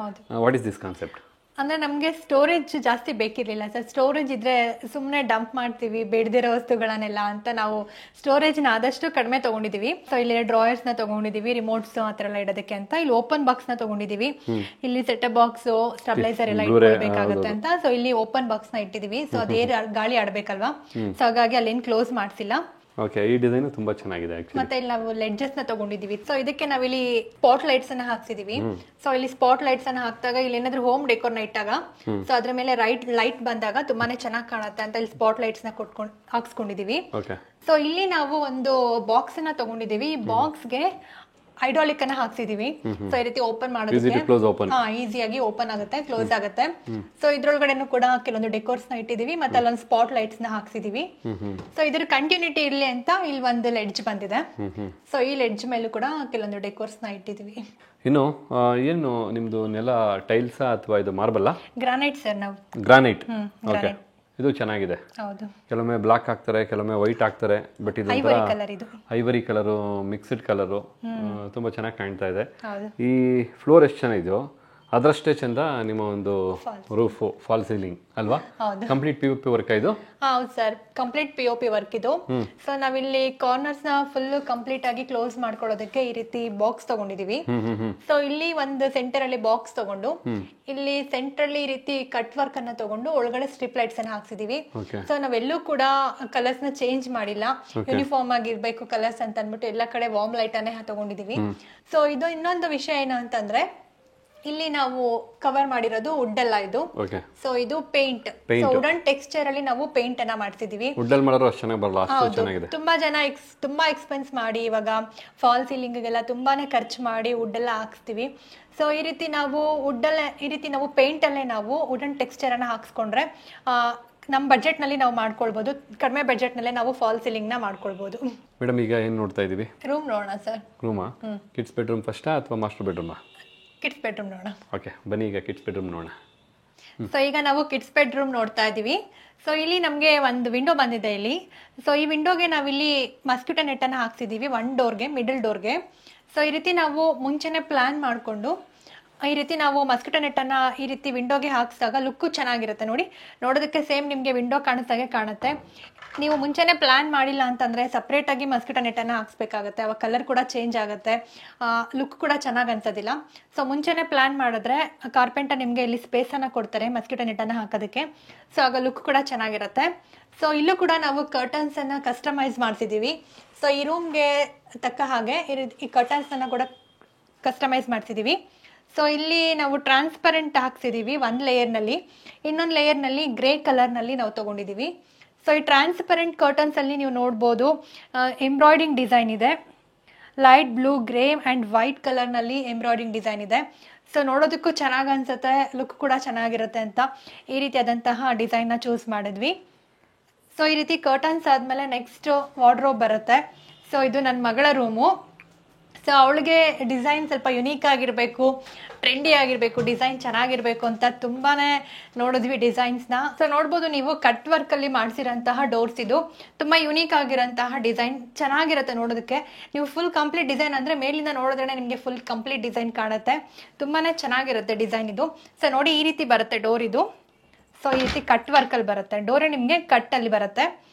What is this concept? ಅಂದ್ರೆ ನಮ್ಗೆ ಸ್ಟೋರೇಜ್ ಜಾಸ್ತಿ ಬೇಕಿರ್ಲಿಲ್ಲ ಸರ್. ಸ್ಟೋರೇಜ್ ಇದ್ರೆ ಸುಮ್ನೆ ಡಂಪ್ ಮಾಡ್ತೀವಿ ಬೇಡದಿರೋ ವಸ್ತುಗಳನ್ನೆಲ್ಲ ಅಂತ ನಾವು ಸ್ಟೋರೇಜ್ ನ ಆದಷ್ಟು ಕಡಿಮೆ ತಗೊಂಡಿದೀವಿ. ಸೊ ಇಲ್ಲಿ ಡ್ರಾಯರ್ಸ್ ನ ತಗೊಂಡಿದೀವಿ, ರಿಮೋಟ್ಸ್ ಆತರ ಎಲ್ಲ ಇಡೋದಕ್ಕೆ ಅಂತ. ಇಲ್ಲಿ ಓಪನ್ ಬಾಕ್ಸ್ ನ ತಗೊಂಡಿದೀವಿ. ಇಲ್ಲಿ ಸೆಟಪ್ ಬಾಕ್ಸ್, ಸ್ಟೆಬಿಲೈಸರ್ ಎಲ್ಲ ಇಟ್ಕೊಳ್ಬೇಕಾಗುತ್ತೆ ಅಂತ. ಸೊ ಇಲ್ಲಿ ಓಪನ್ ಬಾಕ್ಸ್ ನ ಇಟ್ಟಿದೀವಿ. ಸೊ ಅದೇ ಗಾಳಿ ಆಡ್ಬೇಕಲ್ವಾ, ಸೊ ಹಾಗಾಗಿ ಅಲ್ಲೇನು ಕ್ಲೋಸ್ ಮಾಡ್ಸಿಲ್ಲ. ಓಕೆ, ಈ ಡಿಸೈನ್ ತುಂಬಾ ಚೆನ್ನಾಗಿದೆ ಆಕ್ಚುಲಿ. ಮತ್ತೆ ಇಲ್ಲಿ ನಾವು ಲೆಡ್ಜಸ್ ನ ತಗೊಂಡಿದೀವಿ. ಸೊ ಇದಕ್ಕೆ ನಾವಿಲ್ಲಿ ಸ್ಪಾಟ್ ಲೈಟ್ಸ್ ಅನ್ನ ಹಾಕ್ಸಿದೀವಿ. ಸೊ ಇಲ್ಲಿ ಸ್ಪಾಟ್ ಲೈಟ್ಸ್ ಅನ್ನ ಹಾಕಿದಾಗ ಇಲ್ಲಿ ಏನಾದ್ರು ಹೋಮ್ ಡೆಕೋರ್ ನ ಇಟ್ಟಾಗ ಸೊ ಅದ್ರ ಮೇಲೆ ಲೈಟ್ ಬಂದಾಗ ತುಂಬಾನೇ ಚೆನ್ನಾಗಿ ಕಾಣುತ್ತೆ ಅಂತ ಇಲ್ಲಿ ಸ್ಪಾಟ್ ಲೈಟ್ಸ್ ನ ಹಾಕ್ಸ್ಕೊಂಡಿದೀವಿ. ಸೊ ಇಲ್ಲಿ ನಾವು ಒಂದು ಬಾಕ್ಸ್ ಅನ್ನ ತಗೊಂಡಿದೀವಿ. ಈ ಬಾಕ್ಸ್ಗೆ ಹೈಡ್ರಾಲಿಕ್ ಅನ್ನ ಹಾಕ್ಸಿದೀವಿ. ಸೊ ಈ ರೀತಿ ಓಪನ್ ಮಾಡೋದಕ್ಕೆ ಈಸಿಯಾಗಿ ಓಪನ್ ಆಗುತ್ತೆ, ಕ್ಲೋಸ್ ಆಗುತ್ತೆ. ಸೊ ಇದ್ರೊಳಗಡೆನು ಕೂಡ ಕೆಲವೊಂದು ಡೆಕೋರ್ಸ್ ನ ಇಟ್ಟಿದೀವಿ, ಮತ್ತೆ ಅಲ್ಲೊಂದು ಸ್ಪಾಟ್ ಲೈಟ್ಸ್ ನ ಹಾಕ್ಸಿದೀವಿ. ಸೊ ಇದ್ರ ಕಂಟಿನ್ಯೂಟಿ ಇರ್ಲಿ ಅಂತ ಇಲ್ಲಿ ಒಂದು ಲೆಡ್ಜ್ ಬಂದಿದೆ. ಸೊ ಈ ಲೆಡ್ಜ್ ಮೇಲೂ ಕೂಡ ಕೆಲವೊಂದು ಡೆಕೋರ್ಸ್ ನ ಇಟ್ಟಿದೀವಿ. ಇನ್ನು ಏನು ನಿಮ್ದು ನೆಲ ಟೈಲ್ಸ್ ಅಥವಾ ಇದು ಮಾರ್ಬಲ್? Granite sir. ನಾವು ಗ್ರಾನೈಟ್. ಓಕೆ, ಇದು ಚೆನ್ನಾಗಿದೆ. ಕೆಲವೊಮ್ಮೆ ಬ್ಲಾಕ್ ಹಾಕ್ತಾರೆ, ಕೆಲವೊಮ್ಮೆ ವೈಟ್ ಹಾಕ್ತಾರೆ, ಬಟ್ ಇದು ಐವರಿ ಕಲರು, ಮಿಕ್ಸ್ಡ್ ಕಲರು, ತುಂಬಾ ಚೆನ್ನಾಗಿ ಕಾಣ್ತಾ ಇದೆ. ಈ ಫ್ಲೋರ್ ಎಷ್ಟು ಚೆನ್ನಾಗಿದೆಯೋ ಅದರಷ್ಟೇ ಚಂದ ನಿಮ್ಮ ಒಂದು ರೂಫು ಫಾಲ್ ಸೀಲಿಂಗ್ ಅಲ್ವಾ? ಕಂಪ್ಲೀಟ್ POP ವರ್ಕ್ ಇದು? ಹೌದು ಸರ್, ಕಂಪ್ಲೀಟ್ POP ವರ್ಕ್ ಇದು. ಸೊ ನಾವಿಲ್ಲಿ ಕಾರ್ನರ್ಸ್ ನ ಫುಲ್ ಕಂಪ್ಲೀಟ್ ಆಗಿ ಕ್ಲೋಸ್ ಮಾಡ್ಕೊಳ್ಳೋದಕ್ಕೆ ಈ ರೀತಿ ಬಾಕ್ಸ್ ತಗೊಂಡಿದೀವಿ. ಸೊ ಇಲ್ಲಿ ಒಂದು ಸೆಂಟರ್ ಅಲ್ಲಿ ಬಾಕ್ಸ್ ತಗೊಂಡು ಇಲ್ಲಿ ಸೆಂಟ್ರಲ್ಲಿ ಈ ರೀತಿ ಕಟ್ ವರ್ಕ್ ಅನ್ನ ತಗೊಂಡು ಒಳಗಡೆ ಸ್ಟ್ರಿಪ್ ಲೈಟ್ಸ್ ಅನ್ನ ಹಾಕ್ಸಿದೀವಿ. ಸೊ ನಾವೆಲ್ಲೂ ಕೂಡ ಕಲರ್ಸ್ ನ ಚೇಂಜ್ ಮಾಡಿಲ್ಲ, ಯೂನಿಫಾರ್ಮ್ ಆಗಿರ್ಬೇಕು ಕಲರ್ಸ್ ಅಂತ ಅಂದ್ಬಿಟ್ಟು ಎಲ್ಲ ಕಡೆ ವಾರ್ಮ್ ಲೈಟ್ ಅನ್ನೇ ತಗೊಂಡಿದೀವಿ. ಸೊ ಇದು ಇನ್ನೊಂದು ವಿಷಯ ಏನು ಅಂತಂದ್ರೆ ಇಲ್ಲಿ ನಾವು ಕವರ್ ಮಾಡಿರೋದು ವುಡ್ ಅಲ್ಲ ಇದು. ಸೊ ಇದು ಪೇಂಟ್. ಸೊ ವುಡನ್ ಟೆಕ್ಸ್ಚರ್ ಅಲ್ಲಿ ನಾವು ಪೇಂಟ್ ಅನ್ನ ಮಾಡ್ತಿದೀವಿ. ತುಂಬಾ ಜನ ತುಂಬಾ ಎಕ್ಸ್ಪೆನ್ಸ್ ಮಾಡಿ ಇವಾಗ ಫಾಲ್ ಸೀಲಿಂಗ್ ಗೆಲ್ಲ ತುಂಬಾನೇ ಖರ್ಚು ಮಾಡಿ ವುಡ್ ಎಲ್ಲ ಹಾಕ್ಸ್ತೀವಿ. ಸೊ ಈ ರೀತಿ ನಾವು ಪೇಂಟ್ ಅಲ್ಲೇ ನಾವು ವುಡನ್ ಟೆಕ್ಸ್ಚರ್ ಅನ್ನ ಹಾಕ್ಸ್ಕೊಂಡ್ರೆ ನಮ್ಮ ಬಜೆಟ್ ನಲ್ಲಿ ನಾವು ಮಾಡ್ಕೊಳ್ಬಹುದು. ಕಡಿಮೆ ಬಜೆಟ್ ನಲ್ಲೇ ನಾವು ಫಾಲ್ ಸೀಲಿಂಗ್ ನ ಮಾಡ್ಕೊಳ್ಬಹುದು. ಮೇಡಮ್ ಈಗ ಏನ್ ನೋಡ್ತಾ ಇದೀವಿ? ರೂಮ್ ನೋಡೋಣ ಸರ್. ರೂಮಾ? ಕಿಡ್ಸ್ ಬೆಡ್ರೂಮ್ ಫಸ್ಟ್ ಅಥವಾ ಮಾಸ್ಟರ್ ಬೆಡ್ರೂಮ್? ಕಿಡ್ಸ್ ಬೆಡ್ರೂಮ್ ನೋಡೋಣ. ಓಕೆ, ಬನ್ನಿ ಈಗ ಕಿಡ್ಸ್ ಬೆಡ್ರೂಮ್ ನೋಡೋಣ. ಸೊ ಈಗ ನಾವು ಕಿಡ್ಸ್ ಬೆಡ್ರೂಮ್ ನೋಡ್ತಾ ಇದೀವಿ. ಸೊ ಇಲ್ಲಿ ನಮಗೆ ಒಂದು ವಿಂಡೋ ಬಂದಿದೆ ಇಲ್ಲಿ. ಸೊ ಈ ವಿಂಡೋಗೆ ನಾವಿಲ್ಲಿ ಮಸ್ಕಿಟೋ ನೆಟ್ ಅನ್ನ ಹಾಕ್ಸಿದೀವಿ, ಒನ್ ಡೋರ್ಗೆ, ಮಿಡಲ್ ಡೋರ್ಗೆ. ಸೊ ಈ ರೀತಿ ನಾವು ಮುಂಚೆನೆ ಪ್ಲಾನ್ ಮಾಡಿಕೊಂಡು ಈ ರೀತಿ ನಾವು ಮಸ್ಕಿಟೋ ನೆಟ್ ಅನ್ನ ಈ ರೀತಿ ವಿಂಡೋಗೆ ಹಾಕ್ಸಿದಾಗ ಲುಕ್ಕು ಚೆನ್ನಾಗಿರುತ್ತೆ. ನೋಡೋದಕ್ಕೆ ಸೇಮ್ ನಿಮಗೆ ವಿಂಡೋ ಕಾಣಿಸ್ದಾಗೆ ಕಾಣುತ್ತೆ. ನೀವು ಮುಂಚೆನೆ ಪ್ಲಾನ್ ಮಾಡಿಲ್ಲ ಅಂತಂದ್ರೆ ಸಪ್ರೇಟ್ ಆಗಿ ಮಸ್ಕಿಟೋ ನೆಟ್ ಅನ್ನ ಹಾಕ್ಸ್ಬೇಕಾಗತ್ತೆ. ಅವಾಗ ಕಲರ್ ಕೂಡ ಚೇಂಜ್ ಆಗುತ್ತೆ, ಲುಕ್ ಕೂಡ ಚೆನ್ನಾಗಿ ಅನ್ಸೋದಿಲ್ಲ. ಸೊ ಮುಂಚೆನೆ ಪ್ಲಾನ್ ಮಾಡಿದ್ರೆ ಕಾರ್ಪೆಂಟರ್ ನಿಮ್ಗೆ ಇಲ್ಲಿ ಸ್ಪೇಸ್ ಅನ್ನ ಕೊಡ್ತಾರೆ ಮಸ್ಕಿಟೋ ನೆಟ್ ಅನ್ನ ಹಾಕೋದಕ್ಕೆ. ಸೊ ಆಗ ಲುಕ್ ಕೂಡ ಚೆನ್ನಾಗಿರುತ್ತೆ. ಸೊ ಇಲ್ಲೂ ಕೂಡ ನಾವು ಕರ್ಟನ್ಸ್ ಅನ್ನ ಕಸ್ಟಮೈಸ್ ಮಾಡ್ತಿದೀವಿ. ಸೊ ಈ ರೂಮ್ಗೆ ತಕ್ಕ ಹಾಗೆ ಈ ಕರ್ಟನ್ಸ್ ಅನ್ನ ಕೂಡ ಕಸ್ಟಮೈಸ್ ಮಾಡ್ತಿದೀವಿ. ಸೊ ಇಲ್ಲಿ ನಾವು ಟ್ರಾನ್ಸ್ಪರೆಂಟ್ ಹಾಕ್ಸಿದೀವಿ ಒಂದು ಲೇಯರ್ ನಲ್ಲಿ, ಇನ್ನೊಂದು ಲೇಯರ್ ನಲ್ಲಿ ಗ್ರೇ ಕಲರ್ ನಲ್ಲಿ ನಾವು ತಗೊಂಡಿದೀವಿ. ಸೊ ಈ ಟ್ರಾನ್ಸ್ಪರೆಂಟ್ ಕರ್ಟನ್ಸ್ ಅಲ್ಲಿ ನೀವು ನೋಡ್ಬೋದು ಎಂಬ್ರಾಯ್ಡಿಂಗ್ ಡಿಸೈನ್ ಇದೆ, light blue, grey and white colour ನಲ್ಲಿ ಎಂಬ್ರಾಯ್ಡಿಂಗ್ ಡಿಸೈನ್ ಇದೆ. ಸೊ ನೋಡೋದಕ್ಕೂ ಚೆನ್ನಾಗಿ ಅನ್ಸುತ್ತೆ, ಲುಕ್ ಕೂಡ ಚೆನ್ನಾಗಿರುತ್ತೆ ಅಂತ ಈ ರೀತಿಯಾದಂತಹ ಡಿಸೈನ್ ನ ಚೂಸ್ ಮಾಡಿದ್ವಿ. ಸೊ ಈ ರೀತಿ ಕರ್ಟನ್ಸ್ ಆದ್ಮೇಲೆ ನೆಕ್ಸ್ಟ್ ವಾರ್ಡ್ರೋಬ್ ಬರುತ್ತೆ. ಸೊ ಇದು ನನ್ನ ಮಗಳ ರೂಮು. ಸೊ ಅವಳಿಗೆ ಡಿಸೈನ್ ಸ್ವಲ್ಪ ಯುನೀಕ್ ಆಗಿರಬೇಕು, ಟ್ರೆಂಡಿ ಆಗಿರಬೇಕು, ಡಿಸೈನ್ ಚೆನ್ನಾಗಿರ್ಬೇಕು ಅಂತ ತುಂಬಾನೇ ನೋಡಿದ್ವಿ ಡಿಸೈನ್ಸ್ನ. ಸೊ ನೋಡ್ಬೋದು ನೀವು ಕಟ್ ವರ್ಕ್ ಅಲ್ಲಿ ಮಾಡಿಸಿರೋಂತಹ ಡೋರ್ಸ್. ಇದು ತುಂಬಾ ಯುನೀಕ್ ಆಗಿರೋಂತಹ ಡಿಸೈನ್, ಚೆನ್ನಾಗಿರುತ್ತೆ ನೋಡೋದಕ್ಕೆ. ನೀವು ಫುಲ್ ಕಂಪ್ಲೀಟ್ ಡಿಸೈನ್ ಅಂದ್ರೆ ಮೇಲಿಂದ ನೋಡಿದ್ರೆ ನಿಮಗೆ ಫುಲ್ ಕಂಪ್ಲೀಟ್ ಡಿಸೈನ್ ಕಾಣುತ್ತೆ, ತುಂಬಾನೇ ಚೆನ್ನಾಗಿರುತ್ತೆ ಡಿಸೈನ್ ಇದು. ಸೊ ನೋಡಿ ಈ ರೀತಿ ಬರುತ್ತೆ ಡೋರ್ ಇದು. ಸೊ ಈ ರೀತಿ ಕಟ್ ವರ್ಕ್ ಅಲ್ಲಿ ಬರುತ್ತೆ, ಡೋರೇ ನಿಮಗೆ ಕಟ್ ಅಲ್ಲಿ ಬರುತ್ತೆ.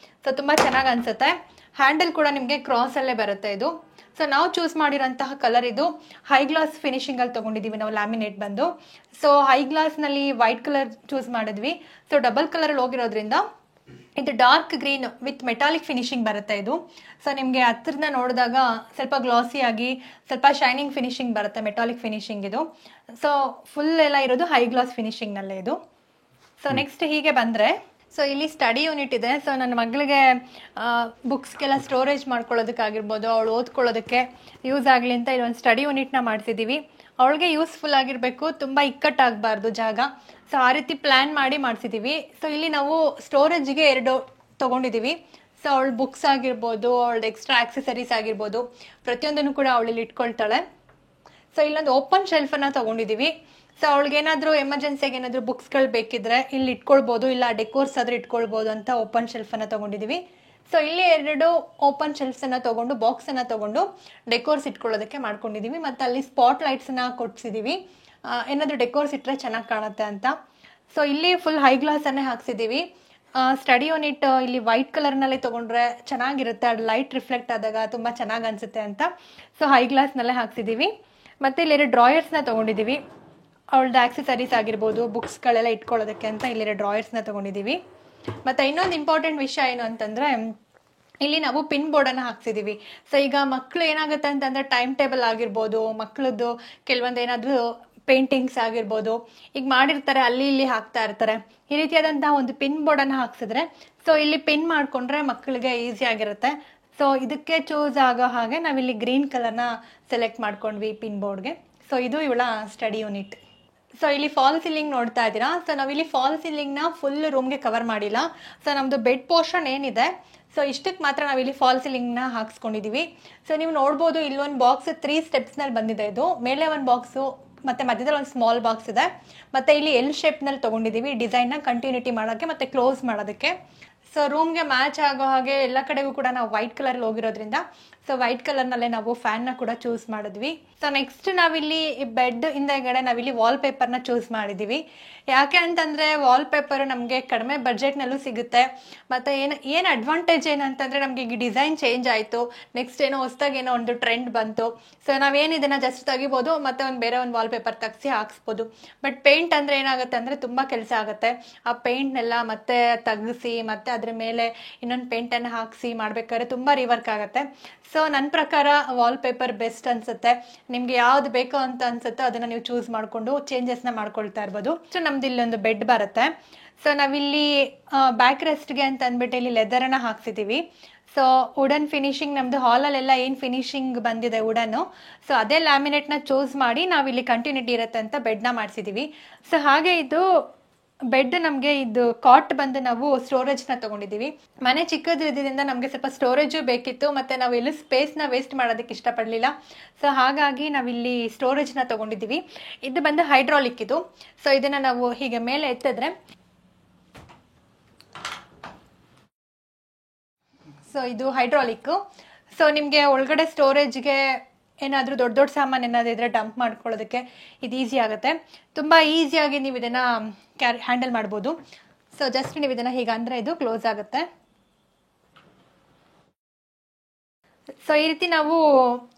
ಸೊ ತುಂಬಾ ಚೆನ್ನಾಗಿ ಅನ್ಸುತ್ತೆ. ಹ್ಯಾಂಡಲ್ ಕೂಡ ನಿಮಗೆ ಕ್ರಾಸ್ ಅಲ್ಲೇ ಬರುತ್ತೆ ಇದು. ಸೊ ನಾವು ಚೂಸ್ ಮಾಡಿರೋಂತಹ ಕಲರ್ ಇದು ಹೈ ಗ್ಲಾಸ್ ಫಿನಿಶಿಂಗ್ ಅಲ್ಲಿ ತಗೊಂಡಿದೀವಿ ನಾವು, ಲ್ಯಾಮಿನೇಟ್ ಬಂದು. ಸೊ ಹೈ ಗ್ಲಾಸ್ ನಲ್ಲಿ ವೈಟ್ ಕಲರ್ ಚೂಸ್ ಮಾಡಿದ್ವಿ. ಸೊ ಡಬಲ್ ಕಲರ್ ಅಲ್ಲಿ ಹೋಗಿರೋದ್ರಿಂದ ಇದು dark green with metallic finishing ಬರುತ್ತೆ ಇದು. ಸೊ ನಿಮ್ಗೆ ಹತ್ರನ ನೋಡಿದಾಗ ಸ್ವಲ್ಪ ಗ್ಲಾಸಿ ಆಗಿ ಸ್ವಲ್ಪ ಶೈನಿಂಗ್ ಫಿನಿಶಿಂಗ್ ಬರುತ್ತೆ, ಮೆಟಾಲಿಕ್ ಫಿನಿಶಿಂಗ್ ಇದು. ಸೊ ಫುಲ್ ಎಲ್ಲ ಇರೋದು ಹೈ ಗ್ಲಾಸ್ ಫಿನಿಶಿಂಗ್ ನಲ್ಲೇ ಇದು. ಸೊ ನೆಕ್ಸ್ಟ್ ಹೀಗೆ ಬಂದ್ರೆ ಸೊ ಇಲ್ಲಿ ಸ್ಟಡಿ ಯೂನಿಟ್ ಇದೆ. ಸೊ ನನ್ನ ಮಗಳಿಗೆ ಬುಕ್ಸ್ಗೆಲ್ಲ ಸ್ಟೋರೇಜ್ ಮಾಡ್ಕೊಳ್ಳೋದಕ್ಕಾಗಿರ್ಬೋದು, ಅವಳು ಓದ್ಕೊಳ್ಳೋದಕ್ಕೆ ಯೂಸ್ ಆಗಲಿ ಅಂತ ಇಲ್ಲೊಂದು ಸ್ಟಡಿ ಯೂನಿಟ್ನ ಮಾಡಿಸಿದ್ದೀವಿ. ಅವಳಿಗೆ ಯೂಸ್ಫುಲ್ ಆಗಿರಬೇಕು, ತುಂಬ ಇಕ್ಕಟ್ಟಾಗಬಾರ್ದು ಜಾಗ. ಸೊ ಆ ರೀತಿ ಪ್ಲ್ಯಾನ್ ಮಾಡಿ ಮಾಡಿಸಿದ್ದೀವಿ. ಸೊ ಇಲ್ಲಿ ನಾವು ಸ್ಟೋರೇಜ್ಗೆ 2 ತೊಗೊಂಡಿದ್ದೀವಿ. ಸೊ ಅವಳ ಬುಕ್ಸ್ ಆಗಿರ್ಬೋದು, ಅವಳದ್ದು ಎಕ್ಸ್ಟ್ರಾ ಆಕ್ಸೆಸರೀಸ್ ಆಗಿರ್ಬೋದು, ಪ್ರತಿಯೊಂದನ್ನು ಕೂಡ ಅವಳಲ್ಲಿ ಇಟ್ಕೊಳ್ತಾಳೆ. ಸೊ ಇಲ್ಲೊಂದು ಓಪನ್ ಶೆಲ್ಫನ್ನು ತೊಗೊಂಡಿದ್ದೀವಿ. ಸೊ ಅವಳಿಗೇನಾದರೂ ಎಮರ್ಜೆನ್ಸಿಗೆ ಏನಾದರೂ ಬುಕ್ಸ್ಗಳು ಬೇಕಿದ್ರೆ ಇಲ್ಲಿ ಇಟ್ಕೊಳ್ಬೋದು, ಇಲ್ಲ ಡೆಕೋರ್ಸ್ ಆದ್ರೆ ಇಟ್ಕೊಳ್ಬೋದು ಅಂತ ಓಪನ್ ಶೆಲ್ಫನ್ನು ತೊಗೊಂಡಿದ್ದೀವಿ. ಸೊ ಇಲ್ಲಿ 2 ಓಪನ್ ಶೆಲ್ಫ್ಸನ್ನು ತೊಗೊಂಡು ಬಾಕ್ಸನ್ನು ತೊಗೊಂಡು ಡೆಕೋರ್ಸ್ ಇಟ್ಕೊಳ್ಳೋದಕ್ಕೆ ಮಾಡ್ಕೊಂಡಿದ್ದೀವಿ. ಮತ್ತು ಅಲ್ಲಿ ಸ್ಪಾಟ್ ಲೈಟ್ಸನ್ನು ಕೊಡ್ಸಿದ್ದೀವಿ, ಏನಾದರೂ ಡೆಕೋರ್ಸ್ ಇಟ್ಟರೆ ಚೆನ್ನಾಗಿ ಕಾಣುತ್ತೆ ಅಂತ. ಸೊ ಇಲ್ಲಿ ಫುಲ್ ಹೈ ಗ್ಲಾಸನ್ನೇ ಹಾಕ್ಸಿದ್ದೀವಿ. ಸ್ಟಡಿ ಯೂನಿಟ್ ಇಲ್ಲಿ ವೈಟ್ ಕಲರ್ನಲ್ಲೇ ತೊಗೊಂಡ್ರೆ ಚೆನ್ನಾಗಿರುತ್ತೆ, ಅದು ಲೈಟ್ ರಿಫ್ಲೆಕ್ಟ್ ಆದಾಗ ತುಂಬ ಚೆನ್ನಾಗಿ ಅನಿಸುತ್ತೆ ಅಂತ ಸೊ ಹೈ ಗ್ಲಾಸ್ನಲ್ಲೇ ಹಾಕ್ಸಿದ್ದೀವಿ. ಮತ್ತು ಇಲ್ಲಿ 2 ಡ್ರಾಯರ್ಸ್ನ ತೊಗೊಂಡಿದ್ದೀವಿ, ಅವಳದ್ದು ಆಕ್ಸೆಸರೀಸ್ ಆಗಿರ್ಬೋದು, ಬುಕ್ಸ್ಗಳೆಲ್ಲ ಇಟ್ಕೊಳ್ಳೋದಕ್ಕೆ ಅಂತ ಇಲ್ಲಿ 2 ಡ್ರಾಯರ್ಸ್ನ ತೊಗೊಂಡಿದ್ದೀವಿ. ಮತ್ತು ಇನ್ನೊಂದು ಇಂಪಾರ್ಟೆಂಟ್ ವಿಷಯ ಏನು ಅಂತಂದರೆ ಇಲ್ಲಿ ನಾವು ಪಿನ್ ಬೋರ್ಡನ್ನು ಹಾಕ್ಸಿದ್ದೀವಿ. ಸೊ ಈಗ ಮಕ್ಕಳು ಏನಾಗುತ್ತೆ ಅಂತಂದರೆ ಟೈಮ್ ಟೇಬಲ್ ಆಗಿರ್ಬೋದು, ಮಕ್ಕಳದ್ದು ಕೆಲವೊಂದು ಏನಾದರೂ ಪೇಂಟಿಂಗ್ಸ್ ಆಗಿರ್ಬೋದು, ಈಗ ಮಾಡಿರ್ತಾರೆ ಅಲ್ಲಿ ಇಲ್ಲಿ ಹಾಕ್ತಾ ಇರ್ತಾರೆ. ಈ ರೀತಿಯಾದಂತಹ ಒಂದು ಪಿನ್ ಬೋರ್ಡನ್ನು ಹಾಕ್ಸಿದ್ರೆ ಸೊ ಇಲ್ಲಿ ಪಿನ್ ಮಾಡಿಕೊಂಡ್ರೆ ಮಕ್ಕಳಿಗೆ ಈಸಿ ಆಗಿರುತ್ತೆ. ಸೊ ಇದಕ್ಕೆ ಚೂಸ್ ಆಗೋ ಹಾಗೆ ನಾವಿಲ್ಲಿ ಗ್ರೀನ್ ಕಲರ್ನ ಸೆಲೆಕ್ಟ್ ಮಾಡ್ಕೊಂಡ್ವಿ ಪಿನ್ ಬೋರ್ಡ್ಗೆ. ಸೊ ಇದು ಇವಳ ಸ್ಟಡಿ ಯೂನಿಟ್. ಸೊ ಇಲ್ಲಿ ಫಾಲ್ ಸೀಲಿಂಗ್ ನೋಡ್ತಾ ಇದ್ದೀರಾ. ಸೊ ನಾವಿಲ್ಲಿ ಫಾಲ್ ಸೀಲಿಂಗ್ನ ಫುಲ್ ರೂಮ್ಗೆ ಕವರ್ ಮಾಡಿಲ್ಲ. ಸೊ ನಮ್ಮದು ಬೆಡ್ ಪೋರ್ಷನ್ ಏನಿದೆ ಸೊ ಇಷ್ಟಕ್ಕೆ ಮಾತ್ರ ನಾವಿಲ್ಲಿ ಫಾಲ್ ಸೀಲಿಂಗ್ನ ಹಾಕ್ಸ್ಕೊಂಡಿದ್ದೀವಿ. ಸೊ ನೀವು ನೋಡ್ಬೋದು ಇಲ್ಲೊಂದು ಬಾಕ್ಸ್ 3 ಸ್ಟೆಪ್ಸ್ನಲ್ಲಿ ಬಂದಿದೆ. ಇದು ಮೇಲೆ ಒಂದು ಬಾಕ್ಸು ಮತ್ತು ಮಧ್ಯದಲ್ಲಿ ಒಂದು ಸ್ಮಾಲ್ ಬಾಕ್ಸ್ ಇದೆ. ಮತ್ತು ಇಲ್ಲಿ ಎಲ್ ಶೇಪ್ನಲ್ಲಿ ತೊಗೊಂಡಿದ್ದೀವಿ ಡಿಸೈನ್ನ ಕಂಟಿನ್ಯೂಟಿ ಮಾಡೋಕ್ಕೆ ಮತ್ತು ಕ್ಲೋಸ್ ಮಾಡೋದಕ್ಕೆ. ಸೊ ರೂಮ್ಗೆ ಮ್ಯಾಚ್ ಆಗೋ ಹಾಗೆ ಎಲ್ಲ ಕಡೆಗೂ ಕೂಡ ನಾವು ವೈಟ್ ಕಲರ್ ಹೋಗಿರೋದ್ರಿಂದ ಸೊ ವೈಟ್ ಕಲರ್ನಲ್ಲೇ ನಾವು ಫ್ಯಾನ್ನ ಕೂಡ ಚೂಸ್ ಮಾಡಿದ್ವಿ. ಸೊ ನೆಕ್ಸ್ಟ್ ನಾವಿಲ್ಲಿ ಬೆಡ್ ಹಿಂದೆಗಡೆ ನಾವಿಲ್ಲಿ ವಾಲ್ ಪೇಪರ್ನ ಚೂಸ್ ಮಾಡಿದ್ದೀವಿ. ಯಾಕೆ ಅಂತಂದರೆ ವಾಲ್ ಪೇಪರ್ ನಮಗೆ ಕಡಿಮೆ ಬಡ್ಜೆಟ್ನಲ್ಲೂ ಸಿಗುತ್ತೆ. ಮತ್ತು ಏನು ಅಡ್ವಾಂಟೇಜ್ ಏನಂತಂದರೆ ನಮಗೆ ಈಗ ಡಿಸೈನ್ ಚೇಂಜ್ ಆಯಿತು, ನೆಕ್ಸ್ಟ್ ಏನೋ ಹೊಸ್ದಾಗಿ ಏನೋ ಒಂದು ಟ್ರೆಂಡ್ ಬಂತು. ಸೊ ನಾವೇನು ಇದನ್ನು ಜಸ್ಟ್ ತೆಗಿಬೋದು ಮತ್ತು ಬೇರೆ ಒಂದು ವಾಲ್ ಪೇಪರ್ ತೆಗ್ಸಿ ಹಾಕ್ಸ್ಬೋದು. ಬಟ್ ಪೇಂಟ್ ಅಂದರೆ ಏನಾಗುತ್ತೆ ಅಂದರೆ ತುಂಬ ಕೆಲಸ ಆಗುತ್ತೆ. ಆ ಪೇಂಟ್ನೆಲ್ಲ ಮತ್ತೆ ತೆಗಿಸಿ ಮತ್ತೆ ಅದ್ರ ಮೇಲೆ ಇನ್ನೊಂದು ಪೇಂಟನ್ನು ಹಾಕಿಸಿ ಮಾಡಬೇಕಾದ್ರೆ ತುಂಬ ರಿವರ್ಕ್ ಆಗುತ್ತೆ. ಸೊ ನನ್ನ ಪ್ರಕಾರ ವಾಲ್ ಪೇಪರ್ ಬೆಸ್ಟ್ ಅನ್ಸುತ್ತೆ. ನಿಮ್ಗೆ ಯಾವ್ದು ಬೇಕೋ ಅಂತ ಅನ್ಸುತ್ತೋ ಅದನ್ನ ನೀವು ಚೂಸ್ ಮಾಡಿಕೊಂಡು ಚೇಂಜಸ್ನ ಮಾಡ್ಕೊಳ್ತಾ ಇರ್ಬೋದು. ಸೊ ನಮ್ದು ಇಲ್ಲೊಂದು ಬೆಡ್ ಬರುತ್ತೆ. ಸೊ ನಾವಿಲ್ಲಿ ಬ್ಯಾಕ್ ರೆಸ್ಟ್ಗೆ ಅಂತ ಅಂದ್ಬಿಟ್ಟು ಇಲ್ಲಿ ಲೆದರನ್ನ ಹಾಕ್ಸಿದ್ದೀವಿ. ಸೊ ವುಡನ್ ಫಿನಿಶಿಂಗ್ ನಮ್ದು ಹಾಲಲ್ಲೆಲ್ಲ ಏನು ಫಿನಿಶಿಂಗ್ ಬಂದಿದೆ ವುಡನ್ನು, ಸೊ ಅದೇ ಲ್ಯಾಮಿನೇಟ್ನ ಚೂಸ್ ಮಾಡಿ ನಾವಿಲ್ಲಿ ಕಂಟಿನ್ಯೂಟಿ ಇರುತ್ತೆ ಅಂತ ಬೆಡ್ನ ಮಾಡಿಸಿದ್ದೀವಿ. ಸೊ ಹಾಗೆ ಇದು ಬೆಡ್ ನಮಗೆ ಇದು ಕಾಟ್ ಬಂದು ನಾವು ಸ್ಟೋರೇಜ್ನ ತೊಗೊಂಡಿದ್ದೀವಿ. ಮನೆ ಚಿಕ್ಕದ್ರಿಂದ ನಮಗೆ ಸ್ವಲ್ಪ ಸ್ಟೋರೇಜು ಬೇಕಿತ್ತು ಮತ್ತು ನಾವು ಎಲ್ಲೂ ಸ್ಪೇಸ್ನ ವೇಸ್ಟ್ ಮಾಡೋದಕ್ಕೆ ಇಷ್ಟಪಡಲಿಲ್ಲ. ಸೊ ಹಾಗಾಗಿ ನಾವಿಲ್ಲಿ ಸ್ಟೋರೇಜ್ನ ತೊಗೊಂಡಿದ್ದೀವಿ. ಇದು ಬಂದು ಹೈಡ್ರಾಲಿಕ್ ಇದು. ಸೊ ಇದನ್ನು ನಾವು ಹೀಗೆ ಮೇಲೆ ಎತ್ತಿದ್ರೆ ಸೊ ಇದು ಹೈಡ್ರಾಲಿಕ್ಕು. ಸೊ ನಿಮಗೆ ಒಳಗಡೆ ಸ್ಟೋರೇಜ್ಗೆ ಏನಾದರೂ ದೊಡ್ಡ ದೊಡ್ಡ ಸಾಮಾನು ಏನಾದರೂ ಇದ್ದರೆ ಡಂಪ್ ಮಾಡ್ಕೊಳ್ಳೋದಕ್ಕೆ ಇದು ಈಸಿ ಆಗುತ್ತೆ. ತುಂಬ ಈಸಿಯಾಗಿ ನೀವು ಇದನ್ನು ಹ್ಯಾಂಡಲ್ ಮಾಡ್ಬೋದು. ಸೊ ಜಸ್ಟ್ ನೀವು ಇದನ್ನು ಹೀಗೆ ಅಂದರೆ ಇದು ಕ್ಲೋಸ್ ಆಗುತ್ತೆ. ಸೊ ಈ ರೀತಿ ನಾವು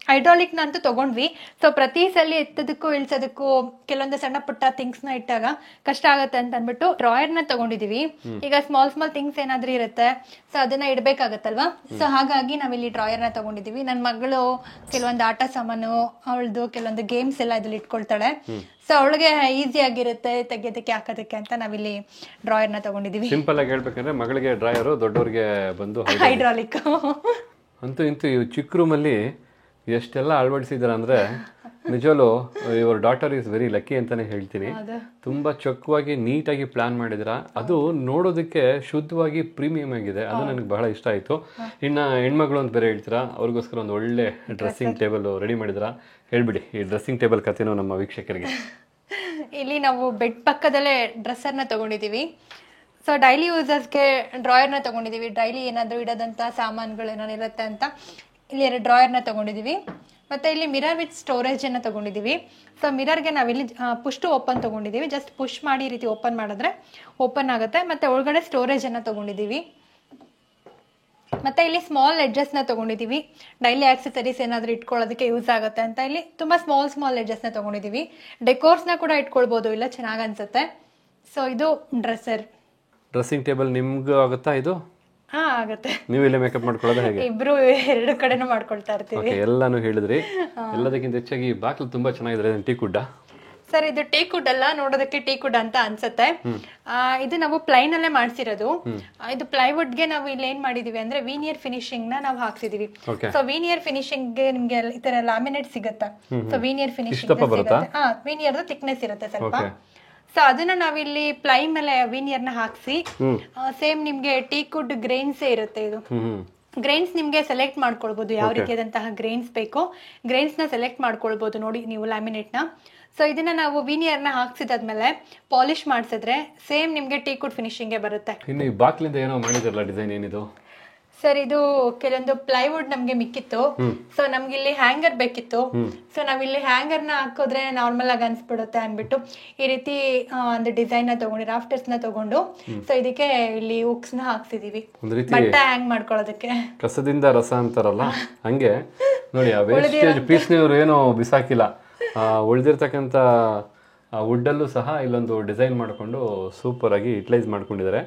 ಹೈಡ್ರಾಲಿಕ್ನ ಅಂತೂ ತೊಗೊಂಡ್ವಿ. ಸೊ ಪ್ರತಿ ಸಲ ಎತ್ತೋದಕ್ಕೂ ಇಳಿಸೋದಕ್ಕೂ ಕೆಲವೊಂದು ಸಣ್ಣ ಪುಟ್ಟ ಥಿಂಗ್ಸ್ನ ಇಟ್ಟಾಗ ಕಷ್ಟ ಆಗುತ್ತೆ ಅಂತ ಅಂದ್ಬಿಟ್ಟು ಡ್ರಾಯರ್ನ ತೊಗೊಂಡಿದ್ದೀವಿ. ಈಗ ಸ್ಮಾಲ್ ಥಿಂಗ್ಸ್ ಏನಾದರೂ ಇರುತ್ತೆ, ಸೊ ಅದನ್ನ ಇಡಬೇಕಾಗತ್ತಲ್ವಾ. ಸೊ ಹಾಗಾಗಿ ನಾವಿಲ್ಲಿ ಡ್ರಾಯರ್ನ ತೊಗೊಂಡಿದ್ದೀವಿ. ನನ್ನ ಮಗಳು ಕೆಲವೊಂದು ಆಟ ಸಾಮಾನು, ಅವಳದು ಕೆಲವೊಂದು ಗೇಮ್ಸ್ ಎಲ್ಲ ಇದ್ರಲ್ಲಿ ಇಟ್ಕೊಳ್ತಾಳೆ. ಸೊ ಅವಳಿಗೆ ಈಸಿ ಆಗಿರುತ್ತೆ ತೆಗೆಯೋದಕ್ಕೆ ಹಾಕೋದಕ್ಕೆ ಅಂತ ನಾವಿಲ್ಲಿ ಡ್ರಾಯರ್ನ ತೊಗೊಂಡಿದ್ದೀವಿ. ಸಿಂಪಲ್ ಆಗಿ ಹೇಳ್ಬೇಕಂದ್ರೆ ಮಗಳಿಗೆ ಡ್ರಾಯರು, ದೊಡ್ಡವ್ರಿಗೆ ಬಂದು ಹೈಡ್ರಾಲಿಕ್. ಅಂತೂ ಇಂತೂ ಈ ಚಿಕ್ಕ ರೂಮಲ್ಲಿ ಎಷ್ಟೆಲ್ಲ ಅಳವಡಿಸಿದಾರೆ ಅಂದರೆ ನಿಜವಲ್ಲೂ your daughter is very lucky ಅಂತಲೇ ಹೇಳ್ತೀನಿ. ತುಂಬ ಚೊಕ್ಕವಾಗಿ ನೀಟಾಗಿ ಪ್ಲಾನ್ ಮಾಡಿದ್ರ. ಅದು ನೋಡೋದಕ್ಕೆ ಶುದ್ಧವಾಗಿ ಪ್ರೀಮಿಯಂ ಆಗಿದೆ. ಅದು ನನಗೆ ಬಹಳ ಇಷ್ಟ ಆಯಿತು. ಇನ್ನು ಹೆಣ್ಮಗಳು ಅಂತ ಬೇರೆ ಹೇಳ್ತೀರಾ, ಅವ್ರಿಗೋಸ್ಕರ ಒಂದು ಒಳ್ಳೆ ಡ್ರೆಸ್ಸಿಂಗ್ ಟೇಬಲ್ ರೆಡಿ ಮಾಡಿದ್ರ. ಹೇಳ್ಬಿಡಿ ಈ ಡ್ರೆಸ್ಸಿಂಗ್ ಟೇಬಲ್ ಕಥೆನೂ ನಮ್ಮ ವೀಕ್ಷಕರಿಗೆ. ಇಲ್ಲಿ ನಾವು ಬೆಡ್ ಪಕ್ಕದಲ್ಲೇ ಡ್ರೆಸ್ಸರ್ನ ತೊಗೊಂಡಿದ್ದೀವಿ. ಸೊ ಡೈಲಿ ಯೂಸರ್ಸ್ಗೆ ಡ್ರಾಯರ್ನ ತೊಗೊಂಡಿದ್ದೀವಿ. ಡೈಲಿ ಏನಾದರೂ ಇಡೋದಂಥ ಸಾಮಾನುಗಳು ಏನಾದ್ರು ಇರುತ್ತೆ ಅಂತ ಇಲ್ಲಿ 2 ಡ್ರಾಯರ್ನ ತೊಗೊಂಡಿದ್ದೀವಿ. ಮತ್ತು ಇಲ್ಲಿ ಮಿರರ್ ವಿತ್ ಸ್ಟೋರೇಜನ್ನು ತೊಗೊಂಡಿದ್ದೀವಿ. ಸೊ ಮಿರರ್ಗೆ ನಾವಿಲ್ಲಿ ಪುಷ್ ಟು ಓಪನ್ ತೊಗೊಂಡಿದ್ದೀವಿ. ಜಸ್ಟ್ ಪುಷ್ ಮಾಡಿ ಈ ರೀತಿ ಓಪನ್ ಮಾಡಿದ್ರೆ ಓಪನ್ ಆಗುತ್ತೆ. ಮತ್ತು ಒಳಗಡೆ ಸ್ಟೋರೇಜನ್ನು ತೊಗೊಂಡಿದ್ದೀವಿ. ಮತ್ತು ಇಲ್ಲಿ ಸ್ಮಾಲ್ ಎಡ್ಜಸ್ನ ತೊಗೊಂಡಿದ್ದೀವಿ. ಡೈಲಿ ಆಕ್ಸೆಸರೀಸ್ ಏನಾದರೂ ಇಟ್ಕೊಳ್ಳೋದಕ್ಕೆ ಯೂಸ್ ಆಗುತ್ತೆ ಅಂತ ಇಲ್ಲಿ ತುಂಬ ಸ್ಮಾಲ್ ಎಡ್ಜಸ್ನ ತೊಗೊಂಡಿದ್ದೀವಿ. ಡೆಕೋರ್ಸ್ನ ಕೂಡ ಇಟ್ಕೊಳ್ಬೋದು, ಇಲ್ಲ ಚೆನ್ನಾಗಿ ಅನಿಸುತ್ತೆ. ಸೊ ಇದು ಡ್ರೆಸ್ಸಿಂಗ್ ಟೇಬಲ್ ನಿಮ್ಗೂ ಆಗುತ್ತಾ ಇದು? ಆಗುತ್ತೆ. ನೀವು ಇಲ್ಲೇ ಮೇಕಪ್ ಮಾಡ್ಕೊಳ್ಳೋದು ಹೇಗೆ? ಇಬ್ರು 2 ಕಡೆನೂ ಮಾಡ್ಕೊಳ್ತಾ ಇರ್ತೀವಿ. ಎಲ್ಲಾನು ಹೇಳಿದ್ರಿ. ಎಲ್ಲದಕ್ಕಿಂತ ಹೆಚ್ಚಾಗಿ ಬಾಕ್ಲು ತುಂಬಾ ಚೆನ್ನಾಗಿದೆ. ಟೀ ಕುಡ್ಡ ಸರ್, ಇದು ಟೀ ಕುಡ್ ಅಲ್ಲ, ನೋಡೋದಕ್ಕೆ ಟೀ ಕುಡ್ ಅಂತ ಅನ್ಸುತ್ತೆ. ಇದು ನಾವು ಪ್ಲೈನ್ ಅಲ್ಲೇ ಮಾಡ್ಸಿರೋದು. ಇದು ಪ್ಲೈವುಡ್ಗೆ ನಾವು ಇಲ್ಲಿ ಏನ್ ಮಾಡಿದೀವಿ ಅಂದ್ರೆ ವೀನಿಯರ್ ಫಿನಿಶಿಂಗ್ ನ ನಾವು ಹಾಕ್ಸಿದೀವಿ. ಸೊ ವೀನಿಯರ್ ಫಿನಿಶಿಂಗ್ ಗೆ ನಿಮ್ಗೆ ಈ ತರ ಲ್ಯಾಮಿನೇಟ್ ಸಿಗುತ್ತೆ. So veneer finishing veneer thickness ಇರುತ್ತೆ ಸ್ವಲ್ಪ. ಸೊ ಅದನ್ನ ನಾವಿಲ್ಲಿ ಪ್ಲೈ ಮೇಲೆ ವೀನಿಯರ್ನ ಹಾಕ್ಸಿ ಸೇಮ್ ನಿಮ್ಗೆ ಟೀ ಕುಡ್ ಗ್ರೈನ್ಸ್ ಇರುತ್ತೆ. ಇದು ಗ್ರೈನ್ಸ್ ನಿಮ್ಗೆ ಸೆಲೆಕ್ಟ್ ಮಾಡ್ಕೊಳ್ಬಹುದು, ಯಾವ ರೀತಿಯಾದಂತಹ ಗ್ರೈನ್ಸ್ ಬೇಕೋ ಗ್ರೈನ್ಸ್ ನ ಸೆಲೆಕ್ಟ್ ಮಾಡ್ಕೊಳ್ಬಹುದು ನೋಡಿ ನೀವು ಲ್ಯಾಮಿನೇಟ್ ನ. ಸೊ ಇದನ್ನ ನಾವು ವೀನಿಯರ್ನ ಹಾಕ್ಸಿದಾದ್ಮೇಲೆ ಪಾಲಿಶ್ ಮಾಡಿಸಿದ್ರೆ ಸೇಮ್ ನಿಮ್ಗೆ ಟೀ ಕುಡ್ ಫಿನಿಶಿಂಗ್ ಬರುತ್ತೆ. ಇನ್ನು ಈ ಬಾಕ್ಲಿಂದ ಏನೋ ಮಾಡಿದಿರಲ್ಲ ಡಿಸೈನ್, ಏನಿದು ಸರ್? ಇದು ಕೆಲವೊಂದು ಪ್ಲೈವುಡ್ ನಮ್ಗೆ ಮಿಕ್ಕಿತ್ತು. ಸೊ ನಮ್ಗೆ ಇಲ್ಲಿ ಹ್ಯಾಂಗರ್ ಬೇಕಿತ್ತು. ಸೊ ನಾವಿಲ್ಲಿ ಹ್ಯಾಂಗರ್ ನ ಹಾಕಿದ್ರೆ ನಾರ್ಮಲ್ ಆಗಿ ಅನ್ಸ್ಬಿಡುತ್ತೆ ಅಂದ್ಬಿಟ್ಟು ಈ ರೀತಿ ಒಂದು ಡಿಸೈನ್ ನ ತಗೊಂಡು ರಾಫ್ಟರ್ಸ್ ನ ತಗೊಂಡು ಸೊ ಇದಕ್ಕೆ ಇಲ್ಲಿ ಹುಕ್ಸ್ ನ ಹಾಕ್ಸಿದೀವಿ ಬಟ್ಟೆ ಹ್ಯಾಂಗ್ ಮಾಡ್ಕೊಳ್ಳೋದಕ್ಕೆ. ಕಸದಿಂದ ರಸ ಅಂತಾರಲ್ಲ ಹಂಗೆ ನೋಡಿ, ಆ ವೇಸ್ಟೇಜ್ ಪೀಸ್ನವ್ರು ಏನೋ ಬಿಸಾಕಿಲ್ಲ. ಉಳಿದಿರ್ತಕ್ಕಂಥ ವುಡ್ಡಲ್ಲೂ ಸಹ ಇಲ್ಲೊಂದು ಡಿಸೈನ್ ಮಾಡಿಕೊಂಡು ಸೂಪರ್ ಆಗಿ ಯುಟಿಲೈಸ್ ಮಾಡ್ಕೊಂಡಿದ್ದಾರೆ.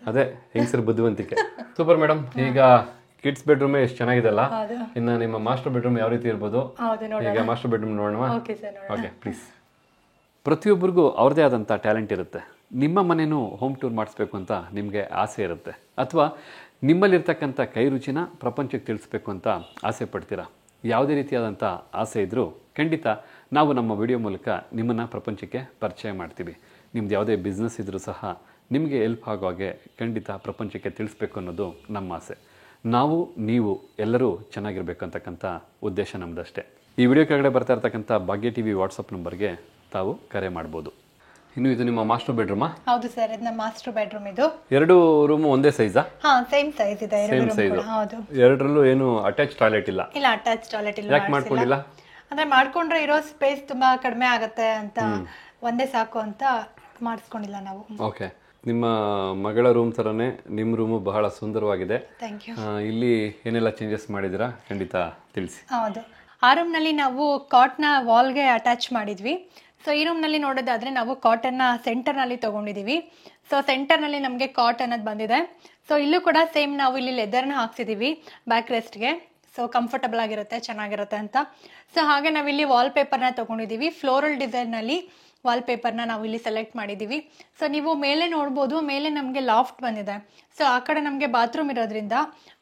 ಅದೇ ಹೆಂಗಸರ ಬುದ್ಧಿವಂತಿಕೆ. Super madam. ಈಗ ಕಿಡ್ಸ್ ಬೆಡ್ರೂಮ್ ಎಷ್ಟು ಚೆನ್ನಾಗಿದೆಲ್ಲ, ಇನ್ನು ನಿಮ್ಮ ಮಾಸ್ಟರ್ ಬೆಡ್ರೂಮ್ ಯಾವ ರೀತಿ ಇರ್ಬೋದು? ಈಗ ಮಾಸ್ಟರ್ ಬೆಡ್ರೂಮ್ ನೋಡೋಣ. Okay please. ಪ್ರತಿಯೊಬ್ಬರಿಗೂ ಅವ್ರದೇ ಆದಂಥ ಟ್ಯಾಲೆಂಟ್ ಇರುತ್ತೆ. ನಿಮ್ಮ ಮನೇನೂ ಹೋಮ್ ಟೂರ್ ಮಾಡಿಸ್ಬೇಕು ಅಂತ ನಿಮಗೆ ಆಸೆ ಇರುತ್ತೆ, ಅಥವಾ ನಿಮ್ಮಲ್ಲಿರ್ತಕ್ಕಂಥ ಕೈ ರುಚಿನ ಪ್ರಪಂಚಕ್ಕೆ ತಿಳಿಸ್ಬೇಕು ಅಂತ ಆಸೆ ಪಡ್ತೀರಾ. ಯಾವುದೇ ರೀತಿಯಾದಂಥ ಆಸೆ ಇದ್ದರೂ ಖಂಡಿತ ನಾವು ನಮ್ಮ ವಿಡಿಯೋ ಮೂಲಕ ನಿಮ್ಮನ್ನು ಪ್ರಪಂಚಕ್ಕೆ ಪರಿಚಯ ಮಾಡ್ತೀವಿ. ನಿಮ್ದು ಯಾವುದೇ ಬಿಸ್ನೆಸ್ ಇದ್ದರೂ ಸಹ ನಿಮಗೆ ಹೆಲ್ಪ್ ಆಗೋ ಹಾಗೆ ಖಂಡಿತ ಪ್ರಪಂಚಕ್ಕೆ ತಿಳಿಸ್ಬೇಕು ಅನ್ನೋದು ನಮ್ಮ ಆಸೆ. ನಾವು ನೀವು ಎಲ್ಲರೂ ಚೆನ್ನಾಗಿರ್ಬೇಕು ಅಂತಕ್ಕಂಥ ಉದ್ದೇಶ ನಮ್ಮದಷ್ಟೇ. ಈ ವಿಡಿಯೋ ಕೆಳಗಡೆ ಬರ್ತಾ ಇರ್ತಕ್ಕಂಥ ಭಾಗ್ಯ ಟಿವಿ ವಾಟ್ಸಪ್ ನಂಬರ್ಗೆ ತಾವು ಕರೆ ಮಾಡ್ಬೋದು. ಇನ್ನು ಇದು ನಿಮ್ಮ ಮಾಸ್ಟರ್ ಬೆಡ್ರೂಮಾ? ಹೌದು ಸರ್, ಇದು ನಮ್ಮ ಮಾಸ್ಟರ್ ಬೆಡ್ರೂಮ್. ಇದು ಎರಡು ರೂಮು ಒಂದೇ ಸೈಜಾ? ಹಾ, ಸೇಮ್ ಸೈಜ್ ಇದೆ. Same size. ಹೌದು. ಎರಡರಲ್ಲೂ ಏನು ಅಟ್ಯಾಚ್ ಟಾಯ್ಲೆಟ್ ಇಲ್ಲ? ಇಲ್ಲ, ಅಟ್ಯಾಚ್ ಟಾಯ್ಲೆಟ್ ಇಲ್ಲ. ಯಾಕೆ ಮಾಡ್ಕೊಂಡಿಲ್ಲ? ಅಂದ್ರೆ ಮಾಡ್ಕೊಂಡ್ರೆ ಇರೋ ಸ್ಪೇಸ್ ತುಂಬಾ ಕಡಿಮೆ ಆಗತ್ತೆ ಅಂತ ಒಂದೇ ಸಾಕು ಅಂತ ಮಾಡಿಸ್ಕೊಂಡಿಲ್ಲ ನಾವು. ಓಕೆ. ನಿಮ್ಮ ಮಗಳ ರೂಮ್ ಥರನೇ ನಿಮ್ಮ ರೂಮು ಬಹಳ ಸುಂದರವಾಗಿದೆ. Thank you. ಇಲ್ಲಿ ಏನೆಲ್ಲ ಚೇಂಜಸ್ ಮಾಡಿದಿರಾ ಖಂಡಿತ ತಿಳಿಸಿ. ಹೌದು, ಆ ರೂಮ್ನಲ್ಲಿ ನಾವು ಕಾಟ್ನ ವಾಲ್ಗೆ ಅಟ್ಯಾಚ್ ಮಾಡಿದ್ವಿ. ಸೊ ಈ ರೂಮ್ನಲ್ಲಿ ನೋಡೋದಾದ್ರೆ ನಾವು ಕಾಟನ್ನ ಸೆಂಟರ್ನಲ್ಲಿ ತೊಗೊಂಡಿದ್ದೀವಿ. ಸೊ ಸೆಂಟರ್ನಲ್ಲಿ ನಮಗೆ ಕಾಟ್ ಅನ್ನೋದು ಬಂದಿದೆ. ಸೊ ಇಲ್ಲೂ ಕೂಡ ಸೇಮ್ ನಾವು ಇಲ್ಲಿ ಲೆದರ್ನ ಹಾಕ್ಸಿದ್ದೀವಿ ಬ್ಯಾಕ್ ರೆಸ್ಟ್ಗೆ. ಸೊ ಕಂಫರ್ಟಬಲ್ ಆಗಿರುತ್ತೆ, ಚೆನ್ನಾಗಿರುತ್ತೆ ಅಂತ. ಸೊ ಹಾಗೆ ನಾವಿಲ್ಲಿ ವಾಲ್ಪೇಪರ್ನ ತೊಗೊಂಡಿದ್ದೀವಿ. ಫ್ಲೋರಲ್ ಡಿಸೈನ್ನಲ್ಲಿ ವಾಲ್ಪೇಪರ್ನ ನಾವು ಇಲ್ಲಿ ಸೆಲೆಕ್ಟ್ ಮಾಡಿದ್ದೀವಿ. ಸೊ ನೀವು ಮೇಲೆ ನೋಡ್ಬೋದು, ಮೇಲೆ ನಮಗೆ ಲಾಫ್ಟ್ ಬಂದಿದೆ. ಸೊ ಆ ಕಡೆ ನಮಗೆ ಬಾತ್ರೂಮ್ ಇರೋದ್ರಿಂದ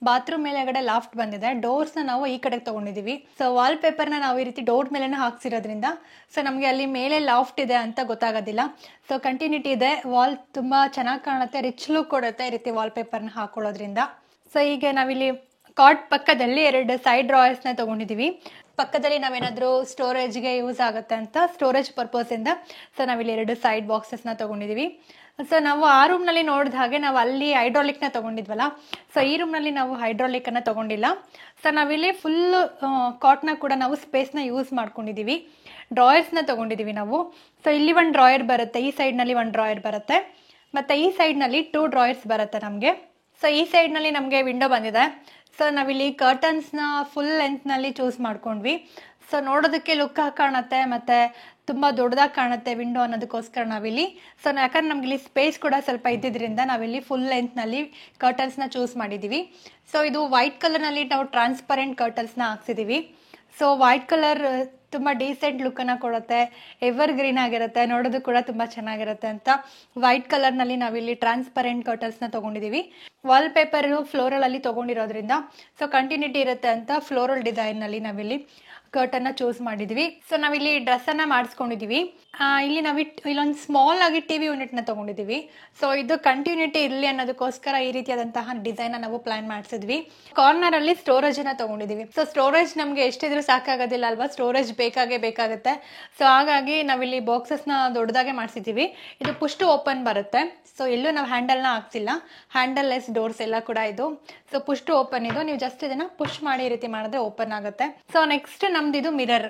ಬಾತ್ರೂಮ್ ಮೇಲೆಗಡೆ ಲಾಫ್ಟ್ ಬಂದಿದೆ. ಡೋರ್ಸ್ನ ನಾವು ಈ ಕಡೆಗೆ ತೊಗೊಂಡಿದ್ದೀವಿ. ಸೊ ವಾಲ್ಪೇಪರ್ನ ನಾವು ಈ ರೀತಿ ಡೋರ್ ಮೇಲೆನೇ ಹಾಕ್ಸಿರೋದ್ರಿಂದ ಸೊ ನಮಗೆ ಅಲ್ಲಿ ಮೇಲೆ ಲಾಫ್ಟ್ ಇದೆ ಅಂತ ಗೊತ್ತಾಗೋದಿಲ್ಲ. ಸೊ ಕಂಟಿನ್ಯೂಟಿ ಇದೆ, ವಾಲ್ ತುಂಬ ಚೆನ್ನಾಗಿ ಕಾಣುತ್ತೆ, ರಿಚ್ ಲುಕ್ ಕೊಡುತ್ತೆ ಈ ರೀತಿ ವಾಲ್ಪೇಪರ್ನ ಹಾಕೊಳ್ಳೋದ್ರಿಂದ. ಸೊ ಈಗ ನಾವಿಲ್ಲಿ ಕಾಟ್ ಪಕ್ಕದಲ್ಲಿ 2 ಸೈಡ್ ಡ್ರಾಯರ್ಸ್ನ ತೊಗೊಂಡಿದ್ದೀವಿ. ಪಕ್ಕದಲ್ಲಿ ನಾವೇನಾದರೂ ಸ್ಟೋರೇಜ್ಗೆ ಯೂಸ್ ಆಗುತ್ತೆ ಅಂತ ಸ್ಟೋರೇಜ್ ಪರ್ಪಸಿಂದ ಸೊ ನಾವಿಲ್ಲಿ 2 ಸೈಡ್ ಬಾಕ್ಸಸ್ನ ತೊಗೊಂಡಿದ್ದೀವಿ. ಸೊ ನಾವು ಆ ರೂಮ್ನಲ್ಲಿ ನೋಡಿದ ಹಾಗೆ ನಾವು ಅಲ್ಲಿ ಹೈಡ್ರಾಲಿಕ್ನ ತೊಗೊಂಡಿದ್ವಲ್ಲ, ಸೊ ಈ ರೂಮ್ನಲ್ಲಿ ನಾವು ಹೈಡ್ರಾಲಿಕನ್ನು ತೊಗೊಂಡಿಲ್ಲ. ಸೊ ನಾವಿಲ್ಲಿ ಫುಲ್ ಕಾಟ್ನ ಕೂಡ ನಾವು ಸ್ಪೇಸ್ನ ಯೂಸ್ ಮಾಡ್ಕೊಂಡಿದ್ದೀವಿ. ಡ್ರಾಯರ್ಸ್ನ ತೊಗೊಂಡಿದ್ದೀವಿ ನಾವು. ಸೊ ಇಲ್ಲಿ 1 ಡ್ರಾಯರ್ ಬರುತ್ತೆ, ಈ ಸೈಡ್ನಲ್ಲಿ 1 ಡ್ರಾಯರ್ ಬರುತ್ತೆ, ಮತ್ತು ಈ ಸೈಡ್ನಲ್ಲಿ 2 ಡ್ರಾಯರ್ಸ್ ಬರುತ್ತೆ ನಮಗೆ. ಸೊ ಈ ಸೈಡ್ನಲ್ಲಿ ನಮಗೆ ವಿಂಡೋ ಬಂದಿದೆ. ಸೊ ನಾವಿಲ್ಲಿ ಕರ್ಟನ್ಸ್ನ ಫುಲ್ ಲೆಂತ್ನಲ್ಲಿ ಚೂಸ್ ಮಾಡ್ಕೊಂಡ್ವಿ. ಸೊ ನೋಡೋದಕ್ಕೆ ಲುಕ್ ಕಾಣುತ್ತೆ ಮತ್ತು ತುಂಬ ದೊಡ್ಡದಾಗಿ ಕಾಣುತ್ತೆ ವಿಂಡೋ ಅನ್ನೋದಕ್ಕೋಸ್ಕರ ನಾವಿಲ್ಲಿ. ಸೊ ಯಾಕಂದ್ರೆ ನಮ್ಗೆ ಇಲ್ಲಿ ಸ್ಪೇಸ್ ಕೂಡ ಸ್ವಲ್ಪ ಇದ್ದಿದ್ದರಿಂದ ನಾವಿಲ್ಲಿ ಫುಲ್ ಲೆಂತ್ನಲ್ಲಿ ಕರ್ಟನ್ಸ್ನ ಚೂಸ್ ಮಾಡಿದ್ದೀವಿ. ಸೊ ಇದು ವೈಟ್ ಕಲರ್ನಲ್ಲಿ ನಾವು ಟ್ರಾನ್ಸ್ಪರೆಂಟ್ ಕರ್ಟನ್ಸ್ನ ಹಾಕ್ಸಿದ್ದೀವಿ. ಸೊ ವೈಟ್ ಕಲರ್ ತುಂಬ ಡೀಸೆಂಟ್ ಲುಕ್ಕನ್ನು ಕೊಡುತ್ತೆ, ಎವರ್ ಗ್ರೀನ್ ಆಗಿರುತ್ತೆ, ನೋಡೋದು ಕೂಡ ತುಂಬ ಚೆನ್ನಾಗಿರುತ್ತೆ ಅಂತ ವೈಟ್ ಕಲರ್ನಲ್ಲಿ ನಾವಿಲ್ಲಿ ಟ್ರಾನ್ಸ್ಪರೆಂಟ್ ಕರ್ಟನ್ಸ್ನ ತೊಗೊಂಡಿದ್ದೀವಿ. ವಾಲ್ಪೇಪರು ಫ್ಲೋರಲಲ್ಲಿ ತೊಗೊಂಡಿರೋದ್ರಿಂದ ಸೊ ಕಂಟಿನ್ಯೂಟಿ ಇರುತ್ತೆ ಅಂತ ಫ್ಲೋರಲ್ ಡಿಸೈನ್ನಲ್ಲಿ ನಾವಿಲ್ಲಿ ಕರ್ಟನ್ನ ಚೂಸ್ ಮಾಡಿದ್ವಿ. ಸೊ ನಾವಿಲ್ಲಿ ಡ್ರೆಸ್ಸನ್ನು ಮಾಡಿಸ್ಕೊಂಡಿದ್ದೀವಿ. ಇಲ್ಲಿ ನಾವು ಇಲ್ಲೊಂದು ಸ್ಮಾಲ್ ಆಗಿ ಟಿವಿ ಯೂನಿಟ್ನ ತೊಗೊಂಡಿದ್ದೀವಿ. ಸೊ ಇದು ಕಂಟಿನ್ಯೂಟಿ ಇರಲಿ ಅನ್ನೋದಕ್ಕೋಸ್ಕರ ಈ ರೀತಿಯಾದಂತಹ ಡಿಸೈನ್ ನಾವು ಪ್ಲಾನ್ ಮಾಡಿಸಿದ್ವಿ. ಕಾರ್ನರ್ ಅಲ್ಲಿ ಸ್ಟೋರೇಜ್ ಅನ್ನ ತೊಗೊಂಡಿದ್ದೀವಿ. ಸೊ ಸ್ಟೋರೇಜ್ ನಮಗೆ ಎಷ್ಟಿದ್ರೂ ಸಾಕಾಗೋದಿಲ್ಲ ಅಲ್ವಾ, ಸ್ಟೋರೇಜ್ ಬೇಕಾಗುತ್ತೆ. ಸೊ ಹಾಗಾಗಿ ನಾವಿಲ್ಲಿ ಬಾಕ್ಸಸ್ನ ದೊಡ್ಡದಾಗೆ ಮಾಡಿಸಿದ್ದೀವಿ. ಇದು ಪುಷ್ ಟು ಓಪನ್ ಬರುತ್ತೆ. ಸೊ ಎಲ್ಲೂ ನಾವು ಹ್ಯಾಂಡಲ್ನ ಹಾಕ್ಸಿಲ್ಲ, ಹ್ಯಾಂಡಲ್ ಲೆಸ್ ಡೋರ್ಸ್ ಎಲ್ಲ ಕೂಡ ಇದು. ಸೊ ಪುಷ್ ಟು ಓಪನ್ ಇದು, ನೀವು ಜಸ್ಟ್ ಇದನ್ನ ಪುಷ್ ಮಾಡಿ ಈ ರೀತಿ ಮಾಡಿದ್ರೆ ಓಪನ್ ಆಗುತ್ತೆ. ಸೊ ನೆಕ್ಸ್ಟ್ ನಮ್ದು ಇದು ಮಿರರ್.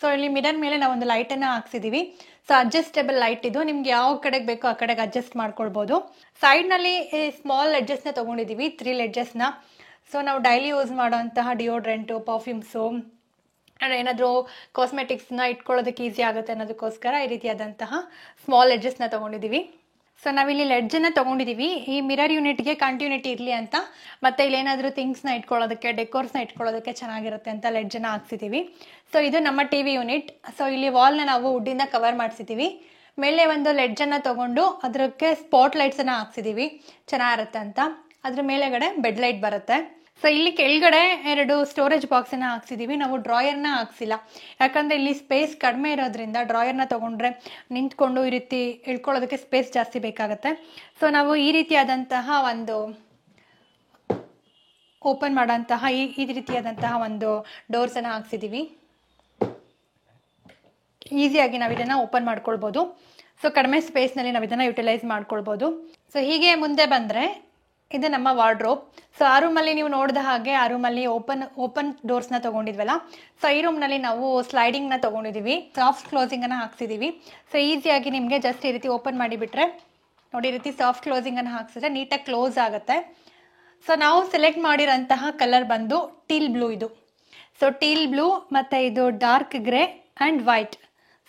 ಸೊ ಇಲ್ಲಿ ಮಿರರ್ ಮೇಲೆ ನಾವೊಂದು ಲೈಟನ್ನು ಹಾಕ್ಸಿದ್ದೀವಿ. ಸೊ ಅಡ್ಜಸ್ಟೇಬಲ್ ಲೈಟ್ ಇದು, ನಿಮ್ಗೆ ಯಾವ ಕಡೆಗೆ ಬೇಕೋ ಆ ಕಡೆಗೆ ಅಡ್ಜಸ್ಟ್ ಮಾಡ್ಕೊಳ್ಬೋದು. ಸೈಡ್ನಲ್ಲಿ ಸ್ಮಾಲ್ ಎಡ್ಜಸ್ನ ತೊಗೊಂಡಿದ್ದೀವಿ, 3 ಎಡ್ಜಸ್ನ. ಸೊ ನಾವು ಡೈಲಿ ಯೂಸ್ ಮಾಡೋಂತಹ ಡಿಯೋಡ್ರೆಂಟು, ಪರ್ಫ್ಯೂಮ್ಸು, ಏನಾದರೂ ಕಾಸ್ಮೆಟಿಕ್ಸ್ನ ಇಟ್ಕೊಳ್ಳೋದಕ್ಕೆ ಈಸಿ ಆಗುತ್ತೆ ಅನ್ನೋದಕ್ಕೋಸ್ಕರ ಈ ರೀತಿಯಾದಂತಹ ಸ್ಮಾಲ್ ಎಡ್ಜಸ್ನ ತೊಗೊಂಡಿದ್ದೀವಿ. ಸೊ ನಾವಿಲ್ಲಿ ಲೆಡ್ಜನ್ನು ತೊಗೊಂಡಿದ್ದೀವಿ ಈ ಮಿರರ್ ಯೂನಿಟ್ಗೆ ಕಂಟಿನ್ಯೂಟಿ ಇರಲಿ ಅಂತ, ಮತ್ತು ಇಲ್ಲೇನಾದರೂ ಥಿಂಗ್ಸ್ನ ಇಟ್ಕೊಳ್ಳೋದಕ್ಕೆ, ಡೆಕೋರ್ಸ್ನ ಇಟ್ಕೊಳ್ಳೋದಕ್ಕೆ ಚೆನ್ನಾಗಿರುತ್ತೆ ಅಂತ ಲೆಡ್ಜನ್ನು ಹಾಕ್ಸಿದ್ದೀವಿ. ಸೊ ಇದು ನಮ್ಮ ಟಿ ವಿ ಯೂನಿಟ್. ಸೊ ಇಲ್ಲಿ ವಾಲ್ನ ನಾವು ವುಡ್ಡಿಂದ ಕವರ್ ಮಾಡಿಸಿದ್ದೀವಿ. ಮೇಲೆ ಒಂದು ಲೆಡ್ಜನ್ನು ತೊಗೊಂಡು ಅದಕ್ಕೆ ಸ್ಪಾಟ್ ಲೈಟ್ಸನ್ನು ಹಾಕ್ಸಿದ್ದೀವಿ, ಚೆನ್ನಾಗಿರುತ್ತೆ ಅಂತ. ಅದ್ರ ಮೇಲೆಗಡೆ ಬೆಡ್ ಲೈಟ್ ಬರುತ್ತೆ. ಸೊ ಇಲ್ಲಿ ಕೆಳಗಡೆ 2 ಸ್ಟೋರೇಜ್ ಬಾಕ್ಸನ್ನು ಹಾಕ್ಸಿದ್ದೀವಿ. ನಾವು ಡ್ರಾಯರ್ನ ಹಾಕ್ಸಿಲ್ಲ, ಯಾಕಂದರೆ ಇಲ್ಲಿ ಸ್ಪೇಸ್ ಕಡಿಮೆ ಇರೋದ್ರಿಂದ ಡ್ರಾಯರ್ನ ತೊಗೊಂಡ್ರೆ ನಿಂತ್ಕೊಂಡು ಈ ರೀತಿ ಇಳ್ಕೊಳ್ಳೋದಕ್ಕೆ ಸ್ಪೇಸ್ ಜಾಸ್ತಿ ಬೇಕಾಗುತ್ತೆ. ಸೊ ನಾವು ಈ ರೀತಿಯಾದಂತಹ ಒಂದು ಓಪನ್ ಮಾಡೋಂತಹ ಈ ರೀತಿಯಾದಂತಹ ಒಂದು ಡೋರ್ಸನ್ನು ಹಾಕ್ಸಿದ್ದೀವಿ. ಈಸಿಯಾಗಿ ನಾವು ಇದನ್ನು ಓಪನ್ ಮಾಡ್ಕೊಳ್ಬೋದು. ಸೊ ಕಡಿಮೆ ಸ್ಪೇಸ್ನಲ್ಲಿ ನಾವು ಇದನ್ನು ಯುಟಿಲೈಸ್ ಮಾಡ್ಕೊಳ್ಬೋದು. ಸೊ ಹೀಗೆ ಮುಂದೆ ಬಂದರೆ ಇದು ನಮ್ಮ ವಾರ್ಡ್ರೋಬ್. ಸೊ ಆ ರೂಮಲ್ಲಿ ನೀವು ನೋಡಿದ ಹಾಗೆ ಆ ರೂಮಲ್ಲಿ ಓಪನ್ ಡೋರ್ಸ್ನ ತೊಗೊಂಡಿದ್ವಲ್ಲ, ಸೊ ಈ ರೂಮ್ನಲ್ಲಿ ನಾವು ಸ್ಲೈಡಿಂಗ್ನ ತೊಗೊಂಡಿದ್ದೀವಿ, ಸಾಫ್ಟ್ ಕ್ಲೋಸಿಂಗನ್ನು ಹಾಕ್ಸಿದ್ದೀವಿ. ಸೊ ಈಸಿಯಾಗಿ ನಿಮಗೆ ಜಸ್ಟ್ ಈ ರೀತಿ ಓಪನ್ ಮಾಡಿಬಿಟ್ರೆ ನೋಡಿ, ಈ ರೀತಿ ಸಾಫ್ಟ್ ಕ್ಲೋಸಿಂಗನ್ನು ಹಾಕ್ಸಿದ್ರೆ ನೀಟಾಗಿ ಕ್ಲೋಸ್ ಆಗುತ್ತೆ. ಸೊ ನಾವು ಸೆಲೆಕ್ಟ್ ಮಾಡಿರೋಂತಹ ಕಲರ್ ಬಂದು ಟೀಲ್ ಬ್ಲೂ ಇದು. ಸೊ ಟೀಲ್ ಬ್ಲೂ ಮತ್ತು ಇದು dark grey and white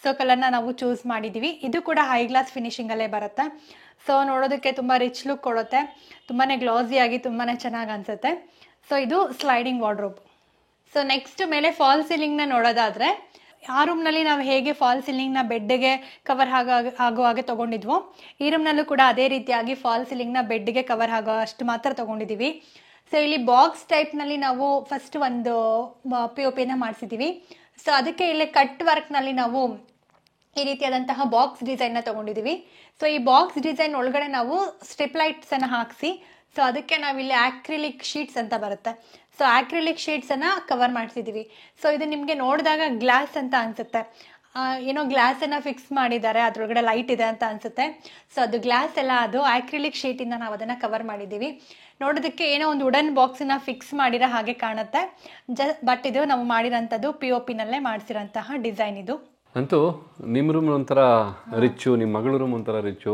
so ಕಲರ್ನ ನಾವು ಚೂಸ್ ಮಾಡಿದ್ದೀವಿ. ಇದು ಕೂಡ ಹೈ ಗ್ಲಾಸ್ ಫಿನಿಶಿಂಗಲ್ಲೇ ಬರುತ್ತೆ. ಸೊ ನೋಡೋದಕ್ಕೆ ತುಂಬ ರಿಚ್ ಲುಕ್ ಕೊಡುತ್ತೆ, ತುಂಬಾ ಗ್ಲಾಸಿಯಾಗಿ ತುಂಬಾ ಚೆನ್ನಾಗಿ ಅನಿಸುತ್ತೆ. ಸೊ ಇದು ಸ್ಲೈಡಿಂಗ್ ವಾರ್ಡ್ರೋಬ್. ಸೊ ನೆಕ್ಸ್ಟ್ ಮೇಲೆ ಫಾಲ್ ಸೀಲಿಂಗ್ನ ನೋಡೋದಾದರೆ, ಆ ರೂಮ್ನಲ್ಲಿ ನಾವು ಹೇಗೆ ಫಾಲ್ ಸೀಲಿಂಗ್ನ ಬೆಡ್ಗೆ ಕವರ್ ಆಗೋ ಹಾಗೆ ತೊಗೊಂಡಿದ್ವೋ, ಈ ರೂಮ್ನಲ್ಲೂ ಕೂಡ ಅದೇ ರೀತಿಯಾಗಿ ಫಾಲ್ ಸೀಲಿಂಗ್ನ ಬೆಡ್ಗೆ ಕವರ್ ಆಗೋ ಅಷ್ಟು ಮಾತ್ರ ತೊಗೊಂಡಿದ್ದೀವಿ. ಸೊ ಇಲ್ಲಿ ಬಾಕ್ಸ್ ಟೈಪ್ನಲ್ಲಿ ನಾವು ಫಸ್ಟ್ ಒಂದು POPನ ಮಾಡಿಸಿದ್ದೀವಿ. ಸೊ ಅದಕ್ಕೆ ಇಲ್ಲಿ ಕಟ್ ವರ್ಕ್ನಲ್ಲಿ ನಾವು ಈ ರೀತಿಯಾದಂತಹ ಬಾಕ್ಸ್ ಡಿಸೈನ್ನ ತೊಗೊಂಡಿದ್ದೀವಿ. ಸೊ ಈ ಬಾಕ್ಸ್ ಡಿಸೈನ್ ಒಳಗಡೆ ನಾವು ಸ್ಟ್ರಿಪ್ ಲೈಟ್ಸನ್ನು ಹಾಕಿಸಿ, ಸೊ ಅದಕ್ಕೆ ನಾವಿಲ್ಲಿ ಆಕ್ರಿಲಿಕ್ ಶೀಟ್ಸ್ ಅಂತ ಬರುತ್ತೆ, ಸೊ ಆಕ್ರಿಲಿಕ್ ಶೀಟ್ಸನ್ನು ಕವರ್ ಮಾಡಿಸಿದ್ದೀವಿ. ಸೊ ಇದು ನಿಮಗೆ ನೋಡಿದಾಗ ಗ್ಲಾಸ್ ಅಂತ ಅನಿಸುತ್ತೆ, ಏನೋ ಗ್ಲಾಸ್ ಅನ್ನ ಫಿಕ್ಸ್ ಮಾಡಿದ್ದಾರೆ, ಅದ್ರೊಳಗಡೆ ಲೈಟ್ ಇದೆ ಅಂತ ಅನ್ಸುತ್ತೆ. ಸೊ ಅದು ಗ್ಲಾಸ್ ಎಲ್ಲ ಅದು ಆಕ್ರಿಲಿಕ್ ಶೀಟ್ ಇಂದ ನಾವು ಅದನ್ನ ಕವರ್ ಮಾಡಿದೀವಿ. ನೋಡೋದಕ್ಕೆ ಏನೋ ಒಂದು ವುಡನ್ ಬಾಕ್ಸ್ ನ ಫಿಕ್ಸ್ ಮಾಡಿರೋ ಹಾಗೆ ಕಾಣುತ್ತೆ. ಬಟ್ ಇದು ನಾವು ಮಾಡಿರೋಂಥದ್ದು POP ನಲ್ಲೇ ಮಾಡಿಸಿರೋಂತಹ ಡಿಸೈನ್ ಇದು. ಅಂತೂ ನಿಮ್ಮ ರೂಮ್ ಒಂಥರ ರಿಚ್ಚು, ನಿಮ್ಮ ಮಗಳ ರೂಮ್ ಒಂಥರ ರಿಚ್ಚು,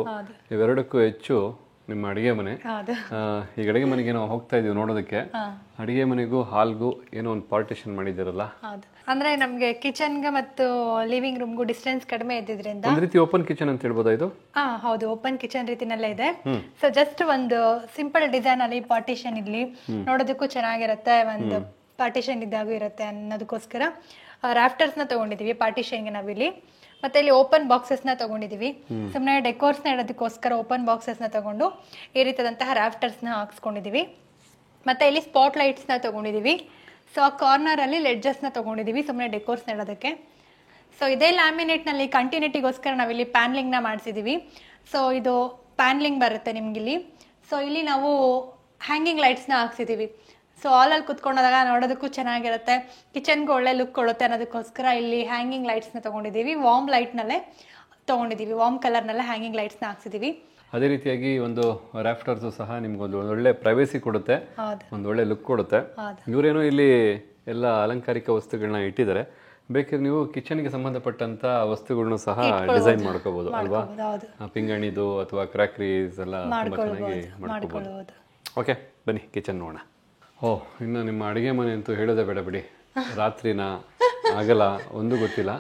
ಇವೆರಡಕ್ಕೂ ಹೆಚ್ಚು ನಿಮ್ಮ ಅಡುಗೆ ಮನೆ. ಈಗ ಅಡುಗೆ ಮನೆಗೆ ನಾವು ಹೋಗ್ತಾ ಇದೀವಿ ನೋಡೋದಕ್ಕೆ. ಅಡುಗೆ ಮನೆಗೂ ಹಾಲ್ಗೂ ಏನೋ ಒಂದು ಪಾರ್ಟಿಷನ್ ಮಾಡಿದಿರಲ್ಲ. ಅಂದ್ರೆ ನಮ್ಗೆ ಕಿಚನ್ಗೆ ಮತ್ತು ಲಿವಿಂಗ್ ರೂಮ್ಗೂ ಡಿಸ್ಟೆನ್ಸ್ ಕಡಿಮೆ ಇದ್ದಿದ್ರಿಂದ ಒಂದ್ ರೀತಿ ಓಪನ್ ಕಿಚನ್ ಅಂತ ಹೇಳ್ಬೋದಾ ಇದು? ಹೌದು, ಓಪನ್ ಕಿಚನ್ ರೀತಿನಲ್ಲೇ ಇದೆ. ಸೊ ಜಸ್ಟ್ ಒಂದು ಸಿಂಪಲ್ ಡಿಸೈನ್ ಅಲ್ಲಿ ಪಾರ್ಟಿಷನ್ ಇಲ್ಲಿ ನೋಡೋದಕ್ಕೂ ಚೆನ್ನಾಗಿರುತ್ತೆ, ಒಂದು ಪಾರ್ಟಿಷನ್ ಇದ್ದಾಗೂ ಇರುತ್ತೆ ಅನ್ನೋದಕ್ಕೋಸ್ಕರ ರಾಫ್ಟರ್ಸ್ ನ ತಗೊಂಡಿದೀವಿ ಪಾರ್ಟಿಷನ್ಗೆ ನಾವಿಲ್ಲಿ. ಮತ್ತೆ ಇಲ್ಲಿ ಓಪನ್ ಬಾಕ್ಸಸ್ ನ ತಗೊಂಡಿದೀವಿ, ಸುಮ್ಮನೆ ಡೆಕೋರ್ಸ್ ನ ಇಡೋದಕ್ಕೋಸ್ಕರ ಓಪನ್ ಬಾಕ್ಸಸ್ ನ ತಗೊಂಡು ಈ ರೀತಿಯಾದಂತಹ ರಾಫ್ಟರ್ಸ್ ನ ಹಾಕ್ಸ್ಕೊಂಡಿದೀವಿ. ಮತ್ತೆ ಇಲ್ಲಿ ಸ್ಪಾಟ್ ಲೈಟ್ಸ್ ನ ತಗೊಂಡಿದೀವಿ. ಸೊ ಆ ಕಾರ್ನರ್ ಅಲ್ಲಿ ಲೆಡ್ಜಸ್ ನ ತಗೊಂಡಿದೀವಿ ಸುಮ್ಮನೆ ಡೆಕೋರ್ಸ್ ನ ಇಡೋದಕ್ಕೆ. ಸೊ ಇದೇ ಲ್ಯಾಮಿನೇಟ್ ನಲ್ಲಿ ಕಂಟಿನ್ಯೂಟಿಗೋಸ್ಕರ ನಾವಿಲ್ಲಿ ಪ್ಯಾನ್ಲಿಂಗ್ ನ ಮಾಡಿಸಿದೀವಿ. ಸೊ ಇದು ಪ್ಯಾನ್ಲಿಂಗ್ ಬರುತ್ತೆ ನಿಮ್ಗಿಲ್ಲಿ. ಸೊ ಇಲ್ಲಿ ನಾವು ಹ್ಯಾಂಗಿಂಗ್ ಲೈಟ್ಸ್ ನ ಹಾಕ್ಸಿದೀವಿ. ಸೊ ಹಾಲಲ್ಲಿ ಕುತ್ಕೊಂಡಾಗ ನೋಡೋದಕ್ಕೂ ಚೆನ್ನಾಗಿರುತ್ತೆ, ಕಿಚನ್ಗೆ ಒಳ್ಳೆ ಲುಕ್ ಕೊಡುತ್ತೆ ಅನ್ನೋದಕ್ಕೋಸ್ಕರ ಇಲ್ಲಿ ಹ್ಯಾಂಗಿಂಗ್ ಲೈಟ್ಸ್ ನ ತಗೊಂಡಿದೀವಿ. ವಾರ್ಮ್ ಲೈಟ್ ನಲ್ಲೇ ತಗೊಂಡಿದೀವಿ, ವಾರ್ಮ್ ಕಲರ್ ನಲ್ಲೇ ಹ್ಯಾಂಗಿಂಗ್ ಲೈಟ್ಸ್ ನ ಹಾಕ್ಸಿದೀವಿ. ಅದೇ ರೀತಿಯಾಗಿ ಒಂದು ರಾಫ್ಟರ್ಸ್ ಸಹ ನಿಮ್ಗೊಂದು ಒಳ್ಳೆ ಪ್ರೈವೇಸಿ ಕೊಡುತ್ತೆ, ಒಂದು ಒಳ್ಳೆ ಲುಕ್ ಕೊಡುತ್ತೆ. ಇವರೇನೋ ಇಲ್ಲಿ ಎಲ್ಲ ಅಲಂಕಾರಿಕ ವಸ್ತುಗಳನ್ನ ಇಟ್ಟಿದ್ದಾರೆ, ಬೇಕಿದ್ರೆ ನೀವು ಕಿಚನ್ಗೆ ಸಂಬಂಧಪಟ್ಟಂತ ವಸ್ತುಗಳನ್ನು ಸಹ ಡಿಸೈನ್ ಮಾಡ್ಕೋಬಹುದು ಅಲ್ವಾ? ಪಿಂಗಾಣಿದು ಅಥವಾ ಕ್ರಾಕ್ರೀಸ್ ಎಲ್ಲ ತುಂಬಾ ಚೆನ್ನಾಗಿ ಮಾಡ್ಕೋಬಹುದು. ಓಕೆ, ಬನ್ನಿ ಕಿಚನ್ ನೋಡೋಣ. ಇನ್ನು ನಿಮ್ಮ ಅಡುಗೆ ಮನೆ ಅಂತೂ ಹೇಳೋದೇ ಬೇಡ ಬಿಡಿ. ರಾತ್ರಿನ ಆಗಲ್ಲ ಒಂದು ಗೊತ್ತಿಲ್ಲ,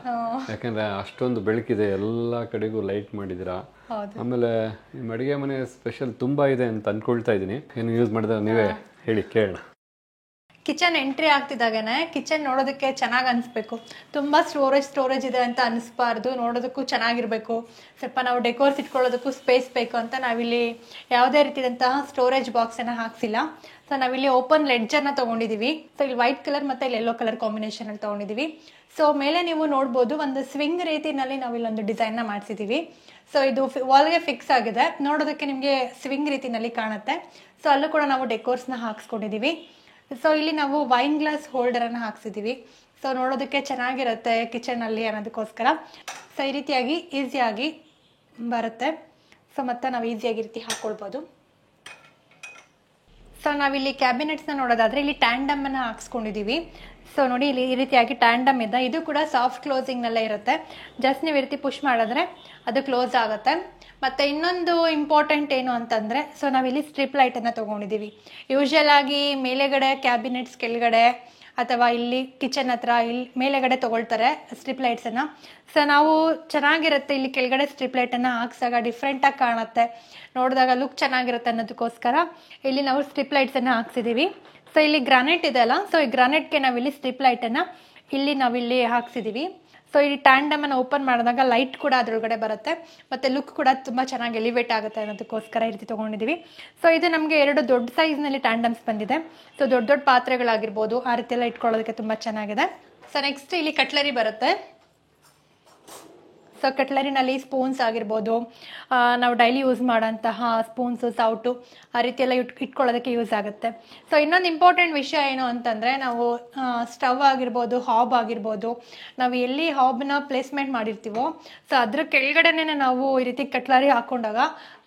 ಯಾಕಂದ್ರೆ ಅಷ್ಟೊಂದು ಬೆಳಕಿದೆ, ಎಲ್ಲ ಕಡೆಗೂ ಲೈಟ್ ಮಾಡಿದಿರಾ. ಆಮೇಲೆ ನಿಮ್ಮ ಅಡುಗೆ ಮನೆ ಸ್ಪೆಷಲ್ ತುಂಬಾ ಇದೆ ಅಂತ ಅನ್ಕೊಳ್ತಾ ಇದ್ದೀನಿ. ಏನು ಯೂಸ್ ಮಾಡಿದ್ರೆ ನೀವೇ ಹೇಳಿ ಕೇಳೋಣ. ಕಿಚನ್ ಎಂಟ್ರಿ ಆಗ್ತಿದ್ದಾಗನೆ ಕಿಚನ್ ನೋಡೋದಕ್ಕೆ ಚೆನ್ನಾಗಿ ಅನಿಸ್ಬೇಕು, ತುಂಬಾ ಸ್ಟೋರೇಜ್ ಇದೆ ಅಂತ ಅನಿಸ್ಬಾರ್ದು, ನೋಡೋದಕ್ಕೂ ಚೆನ್ನಾಗಿರ್ಬೇಕು. ಸ್ವಲ್ಪ ನಾವು ಡೆಕೋರ್ಸ್ ಇಟ್ಕೊಳ್ಳೋದಕ್ಕೂ ಸ್ಪೇಸ್ ಬೇಕು ಅಂತ ನಾವಿಲ್ಲಿ ಯಾವುದೇ ರೀತಿಯಾದಂತಹ ಸ್ಟೋರೇಜ್ ಬಾಕ್ಸ್ ಅನ್ನ ಹಾಕ್ಸಿಲ್ಲ. ಸೊ ನಾವಿಲ್ಲಿ ಓಪನ್ ಲೆಡ್ಜರ್ನ ತಗೊಂಡಿದೀವಿ. ಸೊ ಇಲ್ಲಿ ವೈಟ್ ಕಲರ್ ಮತ್ತೆ ಇಲ್ಲಿ ಯೆಲ್ಲೋ ಕಲರ್ ಕಾಂಬಿನೇಷನ್ ಅಲ್ಲಿ ತಗೊಂಡಿದೀವಿ. ಸೊ ಮೇಲೆ ನೀವು ನೋಡ್ಬೋದು ಒಂದು ಸ್ವಿಂಗ್ ರೀತಿನಲ್ಲಿ ನಾವು ಇಲ್ಲೊಂದು ಡಿಸೈನ್ ನ ಮಾಡಿಸಿದೀವಿ. ಸೊ ಇದು ವಾಲ್ಗೆ ಫಿಕ್ಸ್ ಆಗಿದೆ, ನೋಡೋದಕ್ಕೆ ನಿಮ್ಗೆ ಸ್ವಿಂಗ್ ರೀತಿನಲ್ಲಿ ಕಾಣುತ್ತೆ. ಸೊ ಅಲ್ಲೂ ಕೂಡ ನಾವು ಡೆಕೋರ್ಸ್ ನ ಹಾಕ್ಸ್ಕೊಂಡಿದೀವಿ. ಸೊ ಇಲ್ಲಿ ನಾವು ವೈನ್ ಗ್ಲಾಸ್ ಹೋಲ್ಡರ್ ಅನ್ನ ಹಾಕ್ಸಿದೀವಿ. ಸೊ ನೋಡೋದಕ್ಕೆ ಚೆನ್ನಾಗಿರುತ್ತೆ ಕಿಚನ್ ಅಲ್ಲಿ ಅನ್ನೋದಕ್ಕೋಸ್ಕರ. ಸೊ ಈ ರೀತಿಯಾಗಿ ಈಸಿಯಾಗಿ ಬರುತ್ತೆ. ಸೊ ಮತ್ತೆ ನಾವು ಈಸಿಯಾಗಿ ರೀತಿ ಹಾಕೊಳ್ಬೋದು. ಸೊ ನಾವಿಲ್ಲಿ ಕ್ಯಾಬಿನೆಟ್ಸ್ ನ ನೋಡೋದಾದ್ರೆ ಇಲ್ಲಿ ಟ್ಯಾಂಡಮ್ ಅನ್ನ ಹಾಕ್ಸ್ಕೊಂಡಿದೀವಿ. ಸೊ ನೋಡಿ ಇಲ್ಲಿ ಈ ರೀತಿಯಾಗಿ ಟ್ಯಾಂಡಮ್ ಇದೆ, ಇದು ಕೂಡ ಸಾಫ್ಟ್ ಕ್ಲೋಸಿಂಗ್ ನಲ್ಲೇ ಇರುತ್ತೆ. ಜಸ್ಟ್ ನೀವು ಈ ರೀತಿ ಪುಷ್ ಮಾಡಿದ್ರೆ ಅದು ಕ್ಲೋಸ್ ಆಗುತ್ತೆ. ಮತ್ತೆ ಇನ್ನೊಂದು ಇಂಪಾರ್ಟೆಂಟ್ ಏನು ಅಂತಂದ್ರೆ, ಸೊ ನಾವಿಲ್ಲಿ ಸ್ಟ್ರಿಪ್ ಲೈಟ್ ಅನ್ನ ತಗೊಂಡಿದೀವಿ. ಯೂಶುವಲ್ ಆಗಿ ಮೇಲೆಗಡೆ ಕ್ಯಾಬಿನೆಟ್ಸ್ ಕೆಳಗಡೆ ಅಥವಾ ಇಲ್ಲಿ ಕಿಚನ್ ಹತ್ರ ಇಲ್ಲಿ ಮೇಲೆಗಡೆ ತಗೊಳ್ತಾರೆ ಸ್ಟ್ರಿಪ್ ಲೈಟ್ಸ್ ಅನ್ನ. ಸೊ ನಾವು ಚೆನ್ನಾಗಿರುತ್ತೆ ಇಲ್ಲಿ ಕೆಳಗಡೆ ಸ್ಟ್ರಿಪ್ ಲೈಟ್ ಅನ್ನ ಹಾಕ್ಸಾಗ ಡಿಫ್ರೆಂಟ್ ಆಗಿ ಕಾಣುತ್ತೆ, ನೋಡಿದಾಗ ಲುಕ್ ಚೆನ್ನಾಗಿರುತ್ತೆ ಅನ್ನೋದಕ್ಕೋಸ್ಕರ ಇಲ್ಲಿ ನಾವು ಸ್ಟ್ರಿಪ್ ಲೈಟ್ಸ್ ಅನ್ನ ಹಾಕ್ಸಿದೀವಿ. ಸೊ ಇಲ್ಲಿ ಗ್ರಾನೈಟ್ ಇದೆ ಅಲ್ಲ, ಸೊ ಈ ಗ್ರಾನೈಟ್ಗೆ ನಾವಿಲ್ಲಿ ಸ್ಟ್ರಿಪ್ ಲೈಟ್ ಅನ್ನ ನಾವಿಲ್ಲಿ ಹಾಕ್ಸಿದೀವಿ. ಸೊ ಈ ಟ್ಯಾಂಡಮ್ ಅನ್ನ ಓಪನ್ ಮಾಡಿದಾಗ ಲೈಟ್ ಕೂಡ ಅದ್ರೊಳಗಡೆ ಬರುತ್ತೆ, ಮತ್ತೆ ಲುಕ್ ಕೂಡ ತುಂಬಾ ಚೆನ್ನಾಗಿ ಎಲಿವೇಟ್ ಆಗುತ್ತೆ ಅನ್ನೋದಕ್ಕೋಸ್ಕರ ಈ ರೀತಿ ತಗೊಂಡಿದೀವಿ. ಸೊ ಇದು ನಮಗೆ 2 ದೊಡ್ಡ ಸೈಜ್ ನಲ್ಲಿ ಟ್ಯಾಂಡಮ್ಸ್ ಬಂದಿದೆ. ಸೊ ದೊಡ್ಡ ದೊಡ್ಡ ಪಾತ್ರೆಗಳಾಗಿರ್ಬೋದು ಆ ರೀತಿ ಎಲ್ಲ ಇಟ್ಕೊಳ್ಳೋದಕ್ಕೆ ತುಂಬಾ ಚೆನ್ನಾಗಿದೆ. ಸೊ ನೆಕ್ಸ್ಟ್ ಇಲ್ಲಿ ಕಟ್ಲರಿ ಬರುತ್ತೆ. ಸೊ ಕಟ್ಲರಿನಲ್ಲಿ ಸ್ಪೂನ್ಸ್ ಆಗಿರ್ಬೋದು, ನಾವು ಡೈಲಿ ಯೂಸ್ ಮಾಡೋಂತಹ ಸ್ಪೂನ್ಸು ಸೌಟು ಆ ರೀತಿ ಎಲ್ಲ ಇಟ್ಕೊಳ್ಳೋದಕ್ಕೆ ಯೂಸ್ ಆಗುತ್ತೆ. ಸೊ ಇನ್ನೊಂದು ಇಂಪಾರ್ಟೆಂಟ್ ವಿಷಯ ಏನು ಅಂತಂದರೆ, ನಾವು ಸ್ಟವ್ ಆಗಿರ್ಬೋದು ಹಾಬ್ ಆಗಿರ್ಬೋದು ನಾವು ಎಲ್ಲಿ ಹಾಬ್ನ ಪ್ಲೇಸ್ಮೆಂಟ್ ಮಾಡಿರ್ತೀವೋ ಸೊ ಅದ್ರ ಕೆಳಗಡೆನೆ ನಾವು ಈ ರೀತಿ ಕಟ್ಲರಿ ಹಾಕೊಂಡಾಗ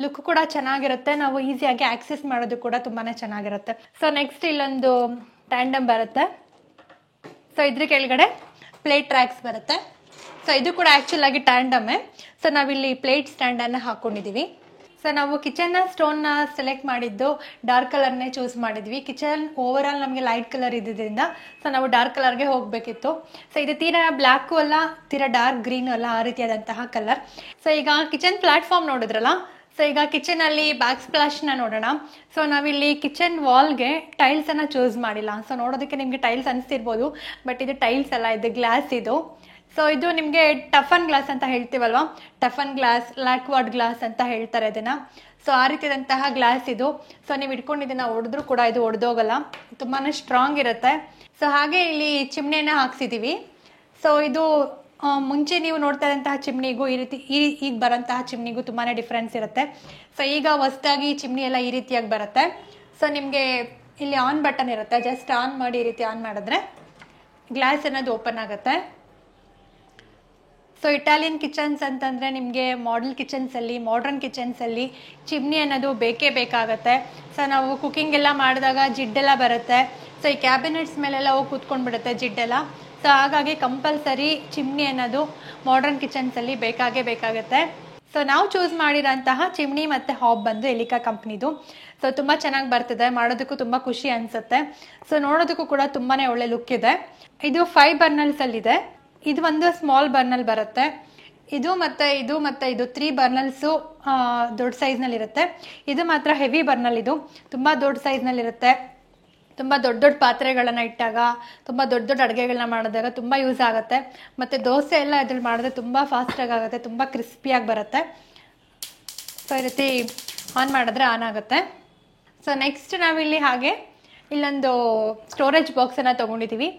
ಲುಕ್ ಕೂಡ ಚೆನ್ನಾಗಿರುತ್ತೆ, ನಾವು ಈಸಿಯಾಗಿ ಆಕ್ಸೆಸ್ ಮಾಡೋದು ಕೂಡ ತುಂಬಾ ಚೆನ್ನಾಗಿರುತ್ತೆ. ಸೊ ನೆಕ್ಸ್ಟ್ ಇಲ್ಲೊಂದು ಟ್ಯಾಂಡಮ್ ಬರುತ್ತೆ. ಸೊ ಇದ್ರ ಕೆಳಗಡೆ ಪ್ಲೇಟ್ ಟ್ರ್ಯಾಕ್ಸ್ ಬರುತ್ತೆ. ಸೊ ಇದು ಕೂಡ ಆಕ್ಚುಲ್ ಆಗಿ ಟ್ಯಾಂಡಮ್. ಸೊ ನಾವಿಲ್ಲಿ ಪ್ಲೇಟ್ ಸ್ಟ್ಯಾಂಡ್ ಅನ್ನ ಹಾಕೊಂಡಿದೀವಿ. ಸೊ ನಾವು ಕಿಚನ್ ಸ್ಟೋನ್ ನ ಸೆಲೆಕ್ಟ್ ಮಾಡಿದ್ದು ಡಾರ್ಕ್ ಕಲರ್ನೇ ಚೂಸ್ ಮಾಡಿದ್ವಿ. ಕಿಚನ್ ಓವರ್ ಆಲ್ ನಮಗೆ ಲೈಟ್ ಕಲರ್ ಇದ್ದಿದ್ದರಿಂದ ಸೊ ನಾವು ಡಾರ್ಕ್ ಕಲರ್ಗೆ ಹೋಗ್ಬೇಕಿತ್ತು. ಸೊ ಇದು ತೀರಾ ಬ್ಲ್ಯಾಕು ಅಲ್ಲ, ತೀರಾ ಡಾರ್ಕ್ ಗ್ರೀನ್ ಅಲ್ಲ, ಆ ರೀತಿಯಾದಂತಹ ಕಲರ್. ಸೊ ಈಗ ಕಿಚನ್ ಪ್ಲಾಟ್ಫಾರ್ಮ್ ನೋಡಿದ್ರಲ್ಲ, ಸೊ ಈಗ ಕಿಚನ್ ಅಲ್ಲಿ ಬ್ಯಾಕ್ ಸ್ಪ್ಲಾಶ್ ನ ನೋಡೋಣ. ಸೊ ನಾವಿಲ್ಲಿ ಕಿಚನ್ ವಾಲ್ಗೆ ಟೈಲ್ಸ್ ಅನ್ನ ಚೂಸ್ ಮಾಡಿಲ್ಲ. ಸೊ ನೋಡೋದಕ್ಕೆ ನಿಮ್ಗೆ ಟೈಲ್ಸ್ ಅನಿಸ್ತಿರ್ಬೋದು, ಬಟ್ ಇದು ಟೈಲ್ಸ್ ಅಲ್ಲ, ಇದು ಗ್ಲಾಸ್ ಇದು. ಸೊ ಇದು ನಿಮಗೆ ಟಫನ್ ಗ್ಲಾಸ್ ಅಂತ ಹೇಳ್ತೀವಲ್ವಾ, ಟಫನ್ ಗ್ಲಾಸ್, ಲ್ಯಾಕ್ವಾರ್ಡ್ ಗ್ಲಾಸ್ ಅಂತ ಹೇಳ್ತಾರೆ ಇದನ್ನ. ಸೊ ಆ ರೀತಿಯಾದಂತಹ ಗ್ಲಾಸ್ ಇದು. ಸೊ ನೀವು ಇಟ್ಕೊಂಡಿದ್ದನ್ನ ಹೊಡೆದ್ರು ಕೂಡ ಇದು ಒಡೆದೋಗಲ್ಲ, ತುಂಬಾನೇ ಸ್ಟ್ರಾಂಗ್ ಇರುತ್ತೆ. ಸೊ ಹಾಗೆ ಇಲ್ಲಿ ಚಿಮ್ನಿಯನ್ನ ಹಾಕ್ಸಿದೀವಿ. ಸೊ ಇದು ಮುಂಚೆ ನೀವು ನೋಡ್ತಾ ಇದ್ದಂತಹ ಚಿಮ್ನಿಗೂ ಈ ರೀತಿ ಈಗ ಬರೋಂತಹ ಚಿಮ್ನಿಗೂ ತುಂಬಾನೇ ಡಿಫ್ರೆನ್ಸ್ ಇರುತ್ತೆ. ಸೊ ಈಗ ಹೊಸದಾಗಿ ಚಿಮ್ನಿ ಎಲ್ಲ ಈ ರೀತಿಯಾಗಿ ಬರುತ್ತೆ. ಸೊ ನಿಮಗೆ ಇಲ್ಲಿ ಆನ್ ಬಟನ್ ಇರುತ್ತೆ, ಜಸ್ಟ್ ಆನ್ ಮಾಡಿ ಈ ರೀತಿ ಆನ್ ಮಾಡಿದ್ರೆ ಗ್ಲಾಸ್ ಅನ್ನೋದು ಓಪನ್ ಆಗುತ್ತೆ. ಸೊ ಇಟಾಲಿಯನ್ ಕಿಚನ್ಸ್ ಅಂತಂದರೆ ನಿಮಗೆ ಮಾಡಲ್ ಕಿಚನ್ಸಲ್ಲಿ, ಮಾಡ್ರನ್ ಕಿಚನ್ಸಲ್ಲಿ ಚಿಮ್ನಿ ಅನ್ನೋದು ಬೇಕೇ ಬೇಕಾಗತ್ತೆ. ಸೊ ನಾವು ಕುಕಿಂಗ್ ಎಲ್ಲ ಮಾಡಿದಾಗ ಜಿಡ್ಡೆಲ್ಲ ಬರುತ್ತೆ. ಸೊ ಈ ಕ್ಯಾಬಿನೆಟ್ಸ್ ಮೇಲೆಲ್ಲ ಹೋಗಿ ಕೂತ್ಕೊಂಡ್ಬಿಡುತ್ತೆ ಜಿಡ್ಡೆಲ್ಲ. ಸೊ ಹಾಗಾಗಿ ಕಂಪಲ್ಸರಿ ಚಿಮ್ನಿ ಅನ್ನೋದು ಮಾಡ್ರನ್ ಕಿಚನ್ಸಲ್ಲಿ ಬೇಕಾಗುತ್ತೆ. ಸೊ ನಾವು ಚೂಸ್ ಮಾಡಿರೋಂತಹ ಚಿಮ್ನಿ ಮತ್ತು ಹಾಬ್ ಬಂದು ಎಲಿಕಾ ಕಂಪ್ನಿದು. ಸೊ ತುಂಬ ಚೆನ್ನಾಗಿ ಬರ್ತದೆ, ಮಾಡೋದಕ್ಕೂ ತುಂಬ ಖುಷಿ ಅನಿಸುತ್ತೆ. ಸೊ ನೋಡೋದಕ್ಕೂ ಕೂಡ ತುಂಬಾ ಒಳ್ಳೆ ಲುಕ್ ಇದೆ. ಇದು 5 ಬರ್ನಲ್ಸಲ್ಲಿದೆ. ಇದು ಒಂದು ಸ್ಮಾಲ್ ಬರ್ನಲ್ ಬರುತ್ತೆ. ಇದು ಮತ್ತು ಇದು 3 ಬರ್ನಲ್ಸು ದೊಡ್ಡ ಸೈಜ್ನಲ್ಲಿರುತ್ತೆ. ಇದು ಮಾತ್ರ ಹೆವಿ ಬರ್ನಲ್, ಇದು ತುಂಬ ದೊಡ್ಡ ಸೈಜ್ನಲ್ಲಿರುತ್ತೆ. ತುಂಬ ದೊಡ್ಡ ಪಾತ್ರೆಗಳನ್ನು ಇಟ್ಟಾಗ, ತುಂಬ ದೊಡ್ಡ ಅಡುಗೆಗಳನ್ನ ಮಾಡಿದಾಗ ತುಂಬ ಯೂಸ್ ಆಗುತ್ತೆ. ಮತ್ತು ದೋಸೆ ಎಲ್ಲ ಇದ್ರಲ್ಲಿ ಮಾಡಿದ್ರೆ ತುಂಬ ಫಾಸ್ಟಾಗಿ ಆಗುತ್ತೆ, ತುಂಬ ಕ್ರಿಸ್ಪಿಯಾಗಿ ಬರುತ್ತೆ. ಸೊ ಈ ರೀತಿ ಆನ್ ಮಾಡಿದ್ರೆ ಆನ್ ಆಗುತ್ತೆ. ಸೊ ನೆಕ್ಸ್ಟ್ ನಾವಿಲ್ಲಿ ಹಾಗೆ ಇಲ್ಲೊಂದು ಸ್ಟೋರೇಜ್ ಬಾಕ್ಸನ್ನು ತೊಗೊಂಡಿದ್ದೀವಿ.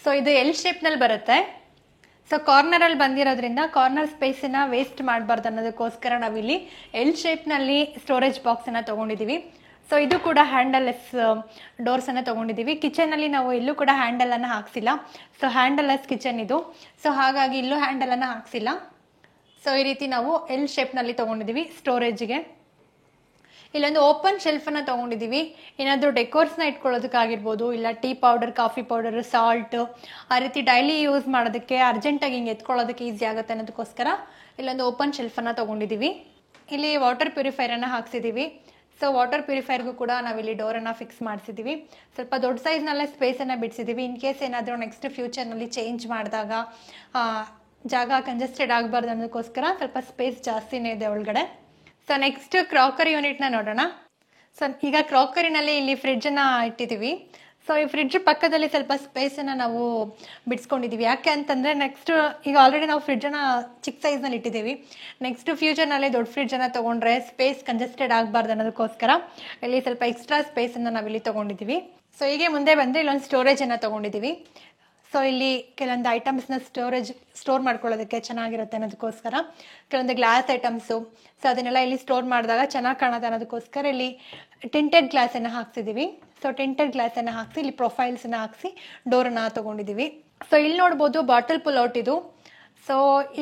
ಸೊ ಇದು ಎಲ್ ಶೇಪ್ನಲ್ಲಿ ಬರುತ್ತೆ. ಸೊ ಕಾರ್ನರಲ್ಲಿ ಬಂದಿರೋದ್ರಿಂದ ಕಾರ್ನರ್ ಸ್ಪೇಸನ್ನು ವೇಸ್ಟ್ ಮಾಡಬಾರ್ದು ಅನ್ನೋದಕ್ಕೋಸ್ಕರ ನಾವಿಲ್ಲಿ ಎಲ್ ಶೇಪ್ನಲ್ಲಿ ಸ್ಟೋರೇಜ್ ಬಾಕ್ಸನ್ನು ತೊಗೊಂಡಿದ್ದೀವಿ. ಸೊ ಇದು ಕೂಡ ಹ್ಯಾಂಡಲ್ಲೆಸ್ ಡೋರ್ಸನ್ನು ತೊಗೊಂಡಿದ್ದೀವಿ. ಕಿಚನಲ್ಲಿ ನಾವು ಎಲ್ಲೂ ಕೂಡ ಹ್ಯಾಂಡಲನ್ನು ಹಾಕ್ಸಿಲ್ಲ. ಸೊ ಹ್ಯಾಂಡಲ್ಲೆಸ್ ಕಿಚನ್ ಇದು. ಸೊ ಹಾಗಾಗಿ ಇಲ್ಲೂ ಹ್ಯಾಂಡಲನ್ನು ಹಾಕ್ಸಿಲ್ಲ. ಸೊ ಈ ರೀತಿ ನಾವು ಎಲ್ ಶೇಪ್ನಲ್ಲಿ ತೊಗೊಂಡಿದ್ದೀವಿ ಸ್ಟೋರೇಜ್ಗೆ. ಇಲ್ಲೊಂದು ಓಪನ್ ಶೆಲ್ಫನ್ನು ತೊಗೊಂಡಿದ್ದೀವಿ. ಏನಾದರೂ ಡೆಕೋರ್ಸ್ನ ಇಟ್ಕೊಳ್ಳೋದಕ್ಕಾಗಿರ್ಬೋದು, ಇಲ್ಲ tea powder, coffee powder, salt, ಆ ರೀತಿ ಡೈಲಿ ಯೂಸ್ ಮಾಡೋದಕ್ಕೆ ಅರ್ಜೆಂಟಾಗಿ ಹಿಂಗೆ ಎತ್ಕೊಳ್ಳೋದಕ್ಕೆ ಈಸಿ ಆಗುತ್ತೆ ಅನ್ನೋದಕ್ಕೋಸ್ಕರ ಇಲ್ಲೊಂದು ಓಪನ್ ಶೆಲ್ಫನ್ನು ತೊಗೊಂಡಿದ್ದೀವಿ. ಇಲ್ಲಿ ವಾಟರ್ ಪ್ಯೂರಿಫೈರನ್ನು ಹಾಕ್ಸಿದ್ದೀವಿ. ಸೊ ವಾಟರ್ ಪ್ಯೂರಿಫೈರ್ಗೂ ಕೂಡ ನಾವಿಲ್ಲಿ ಡೋರನ್ನು ಫಿಕ್ಸ್ ಮಾಡಿಸಿದ್ದೀವಿ. ಸ್ವಲ್ಪ ದೊಡ್ಡ ಸೈಜ್ನಲ್ಲೇ ಸ್ಪೇಸನ್ನು ಬಿಡಿಸಿದ್ದೀವಿ. ಇನ್ ಕೇಸ್ ಏನಾದರೂ ನೆಕ್ಸ್ಟ್ ಫ್ಯೂಚರ್ನಲ್ಲಿ ಚೇಂಜ್ ಮಾಡಿದಾಗ ಜಾಗ ಕಂಜೆಸ್ಟೆಡ್ ಆಗಬಾರ್ದು ಅನ್ನೋದಕ್ಕೋಸ್ಕರ ಸ್ವಲ್ಪ ಸ್ಪೇಸ್ ಜಾಸ್ತಿನೇ ಇದೆ ಒಳಗಡೆ. ಸೊ ನೆಕ್ಸ್ಟ್ ಕ್ರಾಕರಿ ಯೂನಿಟ್ನ ನೋಡೋಣ. ಸೊ ಈಗ ಕ್ರಾಕರಿನಲ್ಲಿ ಇಲ್ಲಿ ಫ್ರಿಡ್ಜನ್ನು ಇಟ್ಟಿದ್ದೀವಿ. ಸೊ ಈ ಫ್ರಿಡ್ಜ್ ಪಕ್ಕದಲ್ಲಿ ಸ್ವಲ್ಪ ಸ್ಪೇಸನ್ನು ನಾವು ಬಿಡಿಸ್ಕೊಂಡಿದ್ದೀವಿ. ಯಾಕೆ ಅಂತಂದರೆ ನೆಕ್ಸ್ಟ್ ಈಗ ಆಲ್ರೆಡಿ ನಾವು ಫ್ರಿಡ್ಜನ್ನು ಚಿಕ್ಕ ಸೈಜ್ನಲ್ಲಿ ಇಟ್ಟಿದ್ದೀವಿ. ನೆಕ್ಸ್ಟ್ ಫ್ಯೂಚರ್ನಲ್ಲಿ ದೊಡ್ಡ ಫ್ರಿಡ್ಜನ್ನು ತೊಗೊಂಡ್ರೆ ಸ್ಪೇಸ್ ಕಂಜೆಸ್ಟೆಡ್ ಆಗಬಾರ್ದು ಅನ್ನೋದಕ್ಕೋಸ್ಕರ ಇಲ್ಲಿ ಸ್ವಲ್ಪ ಎಕ್ಸ್ಟ್ರಾ ಸ್ಪೇಸನ್ನು ನಾವಿಲ್ಲಿ ತೊಗೊಂಡಿದ್ದೀವಿ. ಸೊ ಹೀಗೆ ಮುಂದೆ ಬಂದು ಇಲ್ಲೊಂದು ಸ್ಟೋರೇಜನ್ನು ತೊಗೊಂಡಿದ್ದೀವಿ. ಸೊ ಇಲ್ಲಿ ಕೆಲವೊಂದು ಐಟಮ್ಸ್ನ ಸ್ಟೋರ್ ಮಾಡ್ಕೊಳ್ಳೋದಕ್ಕೆ ಚೆನ್ನಾಗಿರುತ್ತೆ ಅನ್ನೋದಕ್ಕೋಸ್ಕರ ಕೆಲವೊಂದು ಗ್ಲಾಸ್ ಐಟಮ್ಸು, ಸೊ ಅದನ್ನೆಲ್ಲ ಇಲ್ಲಿ ಸ್ಟೋರ್ ಮಾಡಿದಾಗ ಚೆನ್ನಾಗಿ ಕಾಣುತ್ತೆ ಅನ್ನೋದಕ್ಕೋಸ್ಕರ ಇಲ್ಲಿ ಟಿಂಟೆಡ್ ಗ್ಲಾಸನ್ನು ಹಾಕ್ಸಿದ್ದೀವಿ. ಸೊ ಟಿಂಟೆಡ್ ಗ್ಲಾಸನ್ನು ಹಾಕ್ಸಿ ಇಲ್ಲಿ ಪ್ರೊಫೈಲ್ಸನ್ನು ಹಾಕ್ಸಿ ಡೋರನ್ನು ತೊಗೊಂಡಿದ್ದೀವಿ. ಸೊ ಇಲ್ಲಿ ನೋಡ್ಬೋದು ಬಾಟಲ್ ಪುಲ್ಔಟ್ ಇದು. ಸೊ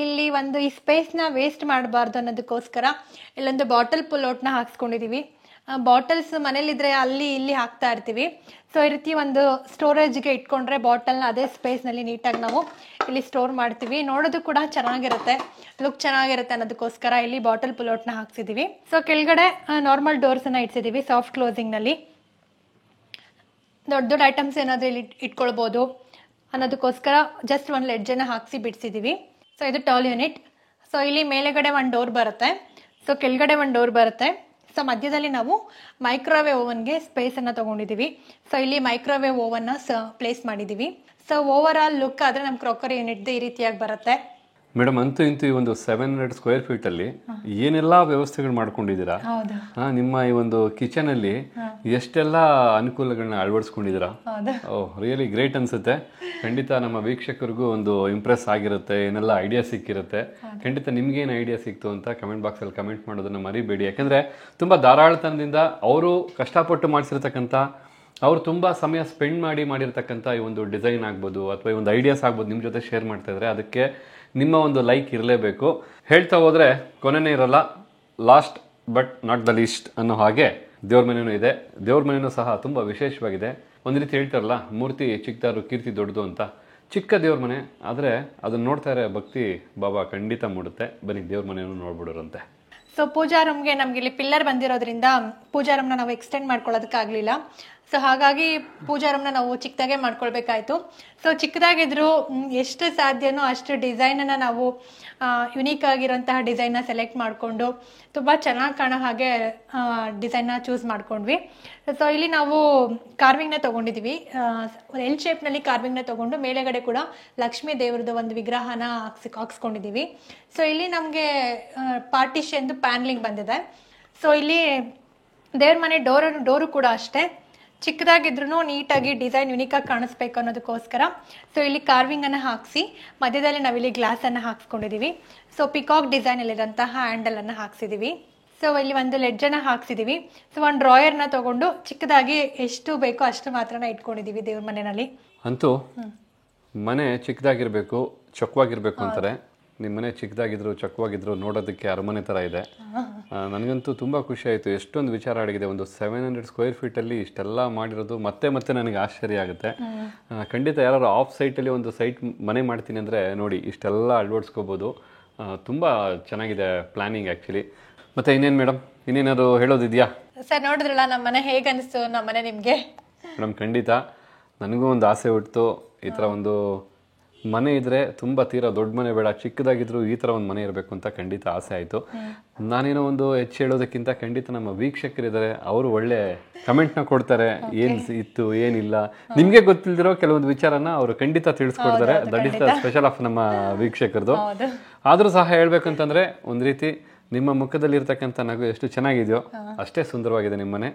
ಇಲ್ಲಿ ಒಂದು ಈ ಸ್ಪೇಸ್ನ ವೇಸ್ಟ್ ಮಾಡಬಾರ್ದು ಅನ್ನೋದಕ್ಕೋಸ್ಕರ ಇಲ್ಲೊಂದು ಬಾಟಲ್ ಪುಲ್ಔಟ್ನ ಹಾಕ್ಸ್ಕೊಂಡಿದ್ದೀವಿ. ಬಾಟಲ್ಸ್ ಮನೇಲಿದ್ರೆ ಅಲ್ಲಿ ಇಲ್ಲಿ ಹಾಕ್ತಾ ಇರ್ತೀವಿ. ಸೊ ಈ ರೀತಿ ಒಂದು ಸ್ಟೋರೇಜ್ಗೆ ಇಟ್ಕೊಂಡ್ರೆ ಬಾಟಲ್ನ ಅದೇ ಸ್ಪೇಸ್ನಲ್ಲಿ ನೀಟಾಗಿ ನಾವು ಇಲ್ಲಿ ಸ್ಟೋರ್ ಮಾಡ್ತೀವಿ. ನೋಡೋದು ಕೂಡ ಚೆನ್ನಾಗಿರುತ್ತೆ, ಲುಕ್ ಚೆನ್ನಾಗಿರುತ್ತೆ ಅನ್ನೋದಕ್ಕೋಸ್ಕರ ಇಲ್ಲಿ ಬಾಟಲ್ ಪುಲ್ಔಟ್ನ ಹಾಕ್ಸಿದ್ದೀವಿ. ಸೊ ಕೆಳಗಡೆ ನಾರ್ಮಲ್ ಡೋರ್ಸನ್ನು ಇಡ್ಸಿದ್ದೀವಿ ಸಾಫ್ಟ್ ಕ್ಲೋಸಿಂಗ್ನಲ್ಲಿ. ದೊಡ್ಡ ದೊಡ್ಡ ಐಟಮ್ಸ್ ಏನಾದರೂ ಇಲ್ಲಿ ಇಟ್ಕೊಳ್ಬೋದು ಅನ್ನೋದಕ್ಕೋಸ್ಕರ ಜಸ್ಟ್ ಒಂದು ಲೆಡ್ಜನ್ನು ಹಾಕಿಸಿ ಬಿಡಿಸಿದ್ದೀವಿ. ಸೊ ಇದು ಟಾಲ್ ಯೂನಿಟ್. ಸೊ ಇಲ್ಲಿ ಮೇಲೆಗಡೆ ಒಂದು ಡೋರ್ ಬರುತ್ತೆ, ಸೊ ಕೆಳಗಡೆ ಒಂದು ಡೋರ್ ಬರುತ್ತೆ. ಸೊ ಮಧ್ಯದಲ್ಲಿ ನಾವು ಮೈಕ್ರೋವೇವ್ ಓವನ್ಗೆ ಸ್ಪೇಸನ್ನು ತೊಗೊಂಡಿದ್ದೀವಿ. ಸೊ ಇಲ್ಲಿ ಮೈಕ್ರೋವೇವ್ ಓವನ್ನ ಪ್ಲೇಸ್ ಮಾಡಿದ್ದೀವಿ. ಸೊ ಓವರ್ ಆಲ್ ಲುಕ್ ಆದರೆ ನಮ್ಮ ಕ್ರಾಕರಿ ಯೂನಿಟ್ದು ಈ ರೀತಿಯಾಗಿ ಬರುತ್ತೆ. ಮೇಡಮ್, ಅಂತೂ ಇಂತೂ ಈ ಒಂದು 700 ಸ್ಕ್ವೇರ್ ಫೀಟ್ ಅಲ್ಲಿ ಏನೆಲ್ಲ ವ್ಯವಸ್ಥೆಗಳು ಮಾಡ್ಕೊಂಡಿದ್ದೀರಾ? ನಿಮ್ಮ ಈ ಒಂದು ಕಿಚನ್ ಅಲ್ಲಿ ಎಷ್ಟೆಲ್ಲ ಅನುಕೂಲಗಳನ್ನ ಅಳವಡಿಸ್ಕೊಂಡಿದ್ದೀರಾ? ರಿಯಲಿ ಗ್ರೇಟ್ ಅನ್ಸುತ್ತೆ. ಖಂಡಿತ ನಮ್ಮ ವೀಕ್ಷಕರಿಗೂ ಒಂದು ಇಂಪ್ರೆಸ್ ಆಗಿರುತ್ತೆ, ಏನೆಲ್ಲ ಐಡಿಯಾ ಸಿಕ್ಕಿರುತ್ತೆ. ಖಂಡಿತ ನಿಮ್ಗೇನು ಐಡಿಯಾ ಸಿಕ್ತು ಅಂತ ಕಮೆಂಟ್ ಬಾಕ್ಸಲ್ಲಿ ಕಮೆಂಟ್ ಮಾಡೋದನ್ನ ಮರಿಬೇಡಿ. ಯಾಕಂದ್ರೆ ತುಂಬಾ ಧಾರಾಳತನದಿಂದ ಅವರು ಕಷ್ಟಪಟ್ಟು ಮಾಡಿಸಿರ್ತಕ್ಕಂಥ, ಅವ್ರು ತುಂಬ ಸಮಯ ಸ್ಪೆಂಡ್ ಮಾಡಿರ್ತಕ್ಕಂಥ ಈ ಒಂದು ಡಿಸೈನ್ ಆಗ್ಬೋದು ಅಥವಾ ಈ ಒಂದು ಐಡಿಯಾಸ್ ಆಗ್ಬೋದು ನಿಮ್ಮ ಜೊತೆ ಶೇರ್ ಮಾಡ್ತಾ ಇದ್ರೆ ಅದಕ್ಕೆ ನಿಮ್ಮ ಒಂದು ಲೈಕ್ ಇರಲೇಬೇಕು. ಹೇಳ್ತಾ ಹೋದರೆ ಕೊನೆನೇ ಇರಲ್ಲ. Last but not the least ಅನ್ನೋ ಹಾಗೆ ದೇವ್ರ ಮನೆಯೂ ಇದೆ. ದೇವ್ರ ಮನೆಯೂ ಸಹ ತುಂಬ ವಿಶೇಷವಾಗಿದೆ. ಒಂದು ರೀತಿ ಹೇಳ್ತಾರಲ್ಲ, ಮೂರ್ತಿ ಚಿಕ್ಕದಾರು ಕೀರ್ತಿ ದೊಡ್ಡದು ಅಂತ. ಚಿಕ್ಕ ದೇವ್ರ ಮನೆ ಆದರೆ ಅದನ್ನು ನೋಡ್ತಾ ಇರೋ ಭಕ್ತಿ ಭಾವ ಖಂಡಿತ ಮೂಡುತ್ತೆ. ಬನ್ನಿ ದೇವ್ರ ಮನೆಯನ್ನು ನೋಡ್ಬಿಡೋರಂತೆ. ಸೊ ಪೂಜಾ ರೂಮ್ಗೆ ನಮ್ಗೆ ಇಲ್ಲಿ ಪಿಲ್ಲರ್ ಬಂದಿರೋದ್ರಿಂದ ಪೂಜಾ ರೂಮ್ನ ನಾವು ಎಕ್ಸ್ಟೆಂಡ್ ಮಾಡ್ಕೊಳ್ಳೋದಕ್ಕಾಗಲಿಲ್ಲ. ಸೊ ಹಾಗಾಗಿ ಪೂಜಾ ರೂಮ್ನ ನಾವು ಚಿಕ್ಕದಾಗೆ ಮಾಡ್ಕೊಳ್ಬೇಕಾಯ್ತು. ಸೊ ಚಿಕ್ಕದಾಗಿದ್ರು ಎಷ್ಟು ಸಾಧ್ಯನೋ ಅಷ್ಟು ಡಿಸೈನನ್ನು ನಾವು ಯುನೀಕ್ ಆಗಿರೋಂತಹ ಡಿಸೈನ್ನ ಸೆಲೆಕ್ಟ್ ಮಾಡಿಕೊಂಡು ತುಂಬ ಚೆನ್ನಾಗಿ ಕಾಣೋ ಹಾಗೆ ಡಿಸೈನ್ನ ಚೂಸ್ ಮಾಡ್ಕೊಂಡ್ವಿ. ಸೊ ಇಲ್ಲಿ ನಾವು ಕಾರ್ವಿಂಗ್ನ ತೊಗೊಂಡಿದ್ದೀವಿ. ಎಲ್ ಶೇಪ್ನಲ್ಲಿ ಕಾರ್ವಿಂಗ್ನ ತೊಗೊಂಡು ಮೇಲೆಗಡೆ ಕೂಡ ಲಕ್ಷ್ಮೀ ದೇವ್ರದ್ದು ಒಂದು ವಿಗ್ರಹನ ಹಾಕ್ಸ್ಕೊಂಡಿದ್ದೀವಿ. ಸೊ ಇಲ್ಲಿ ನಮಗೆ ಪಾರ್ಟಿಷನ್ದು ಪ್ಯಾನ್ಲಿಂಗ್ ಬಂದಿದೆ. ಸೊ ಇಲ್ಲಿ ದೇವ್ರ ಮನೆ ಡೋರು ಕೂಡ ಅಷ್ಟೇ ಚಿಕ್ಕದಾಗಿದ್ರು ನೀಟಾಗಿ ಡಿಸೈನ್ ಯುನೀಕಾಗಿ ಕಾಣಿಸ್ಬೇಕು ಅನ್ನೋದಕ್ಕೋಸ್ಕರ ಸೊ ಇಲ್ಲಿ ಕಾರ್ವಿಂಗನ್ನು ಹಾಕಿಸಿ ಮಧ್ಯದಲ್ಲಿ ನಾವಿಲ್ಲಿ ಗ್ಲಾಸನ್ನು ಹಾಕ್ಸ್ಕೊಂಡಿದ್ದೀವಿ. ಸೊ ಪಿಕಾಕ್ ಡಿಸೈನಲ್ಲಿರೋಂತಹ ಹ್ಯಾಂಡಲನ್ನು ಹಾಕ್ಸಿದ್ದೀವಿ. ಸೊ ಇಲ್ಲಿ ಒಂದು ಲೆಡ್ಜನ್ನು ಹಾಕ್ಸಿದ್ದೀವಿ. ಸೊ ಒಂದು ಡ್ರಾಯರ್ನ ತೊಗೊಂಡು ಚಿಕ್ಕದಾಗಿ ಎಷ್ಟು ಬೇಕೋ ಅಷ್ಟು ಮಾತ್ರನ ಇಟ್ಕೊಂಡಿದ್ದೀವಿ ದೇವ್ರ ಮನೆಯಲ್ಲಿ. ಅಂತೂ ಮನೆ ಚಿಕ್ಕದಾಗಿರ್ಬೇಕು, ಚೊಕ್ಕವಾಗಿರ್ಬೇಕು ಅಂತಾರೆ. ನಿಮ್ಮ ಮನೆ ಚಿಕ್ಕದಾಗಿದ್ರು ಚಕ್ಕವಾಗಿದ್ರು ನೋಡೋದಕ್ಕೆ ಅರಮನೆ ಥರ ಇದೆ. ನನಗಂತೂ ತುಂಬ ಖುಷಿ ಆಯಿತು. ಎಷ್ಟೊಂದು ವಿಚಾರ ಆಗಿದೆ. ಒಂದು 700 ಸ್ಕ್ವೇರ್ ಫೀಟಲ್ಲಿ ಇಷ್ಟೆಲ್ಲ ಮಾಡಿರೋದು ಮತ್ತೆ ನನಗೆ ಆಶ್ಚರ್ಯ ಆಗುತ್ತೆ. ಖಂಡಿತ ಯಾರು ಆಫ್ ಸೈಟಲ್ಲಿ ಒಂದು ಸೈಟ್ ಮನೆ ಮಾಡ್ತೀನಿ ಅಂದರೆ ನೋಡಿ ಇಷ್ಟೆಲ್ಲ ಅಳವಡಿಸ್ಕೋಬೋದು. ತುಂಬ ಚೆನ್ನಾಗಿದೆ ಪ್ಲ್ಯಾನಿಂಗ್ ಆ್ಯಕ್ಚುಲಿ. ಮತ್ತು ಇನ್ನೇನು ಮೇಡಮ್, ಇನ್ನೇನಾದ್ರು ಹೇಳೋದಿದೆಯಾ? ಸರ್ ನೋಡಿದ್ರಲ್ಲ ನಮ್ಮ ಮನೆ ಹೇಗೆ ಅನಿಸ್ತು? ನಮ್ಮ ಮನೆ ನಿಮಗೆ? ಮೇಡಮ್ ಖಂಡಿತ ನನಗೂ ಒಂದು ಆಸೆ ಹುಟ್ಟಿತು. ಈ ಥರ ಒಂದು ಮನೆ ಇದ್ದರೆ ತುಂಬ ತೀರಾ ದೊಡ್ಡ ಮನೆ ಬೇಡ, ಚಿಕ್ಕದಾಗಿದ್ರು ಈ ಥರ ಒಂದು ಮನೆ ಇರಬೇಕು ಅಂತ ಖಂಡಿತ ಆಸೆ ಆಯಿತು. ನಾನೇನೋ ಒಂದು ಹೆಚ್ಚು ಹೇಳೋದಕ್ಕಿಂತ ಖಂಡಿತ ನಮ್ಮ ವೀಕ್ಷಕರಿದ್ದಾರೆ, ಅವರು ಒಳ್ಳೆ ಕಮೆಂಟ್ನ ಕೊಡ್ತಾರೆ. ಏನು ಇತ್ತು ಏನಿಲ್ಲ, ನಿಮಗೆ ಗೊತ್ತಿಲ್ದಿರೋ ಕೆಲವೊಂದು ವಿಚಾರನ ಅವರು ಖಂಡಿತ ತಿಳಿಸ್ಕೊಡ್ತಾರೆ. That is the special of ನಮ್ಮ ವೀಕ್ಷಕರದು. ಆದರೂ ಸಹ ಹೇಳ್ಬೇಕಂತಂದರೆ ಒಂದು ರೀತಿ ನಿಮ್ಮ ಮುಖದಲ್ಲಿರ್ತಕ್ಕಂಥ ನಗು ಎಷ್ಟು ಚೆನ್ನಾಗಿದೆಯೋ ಅಷ್ಟೇ ಸುಂದರವಾಗಿದೆ ನಿಮ್ಮ ಮನೆ.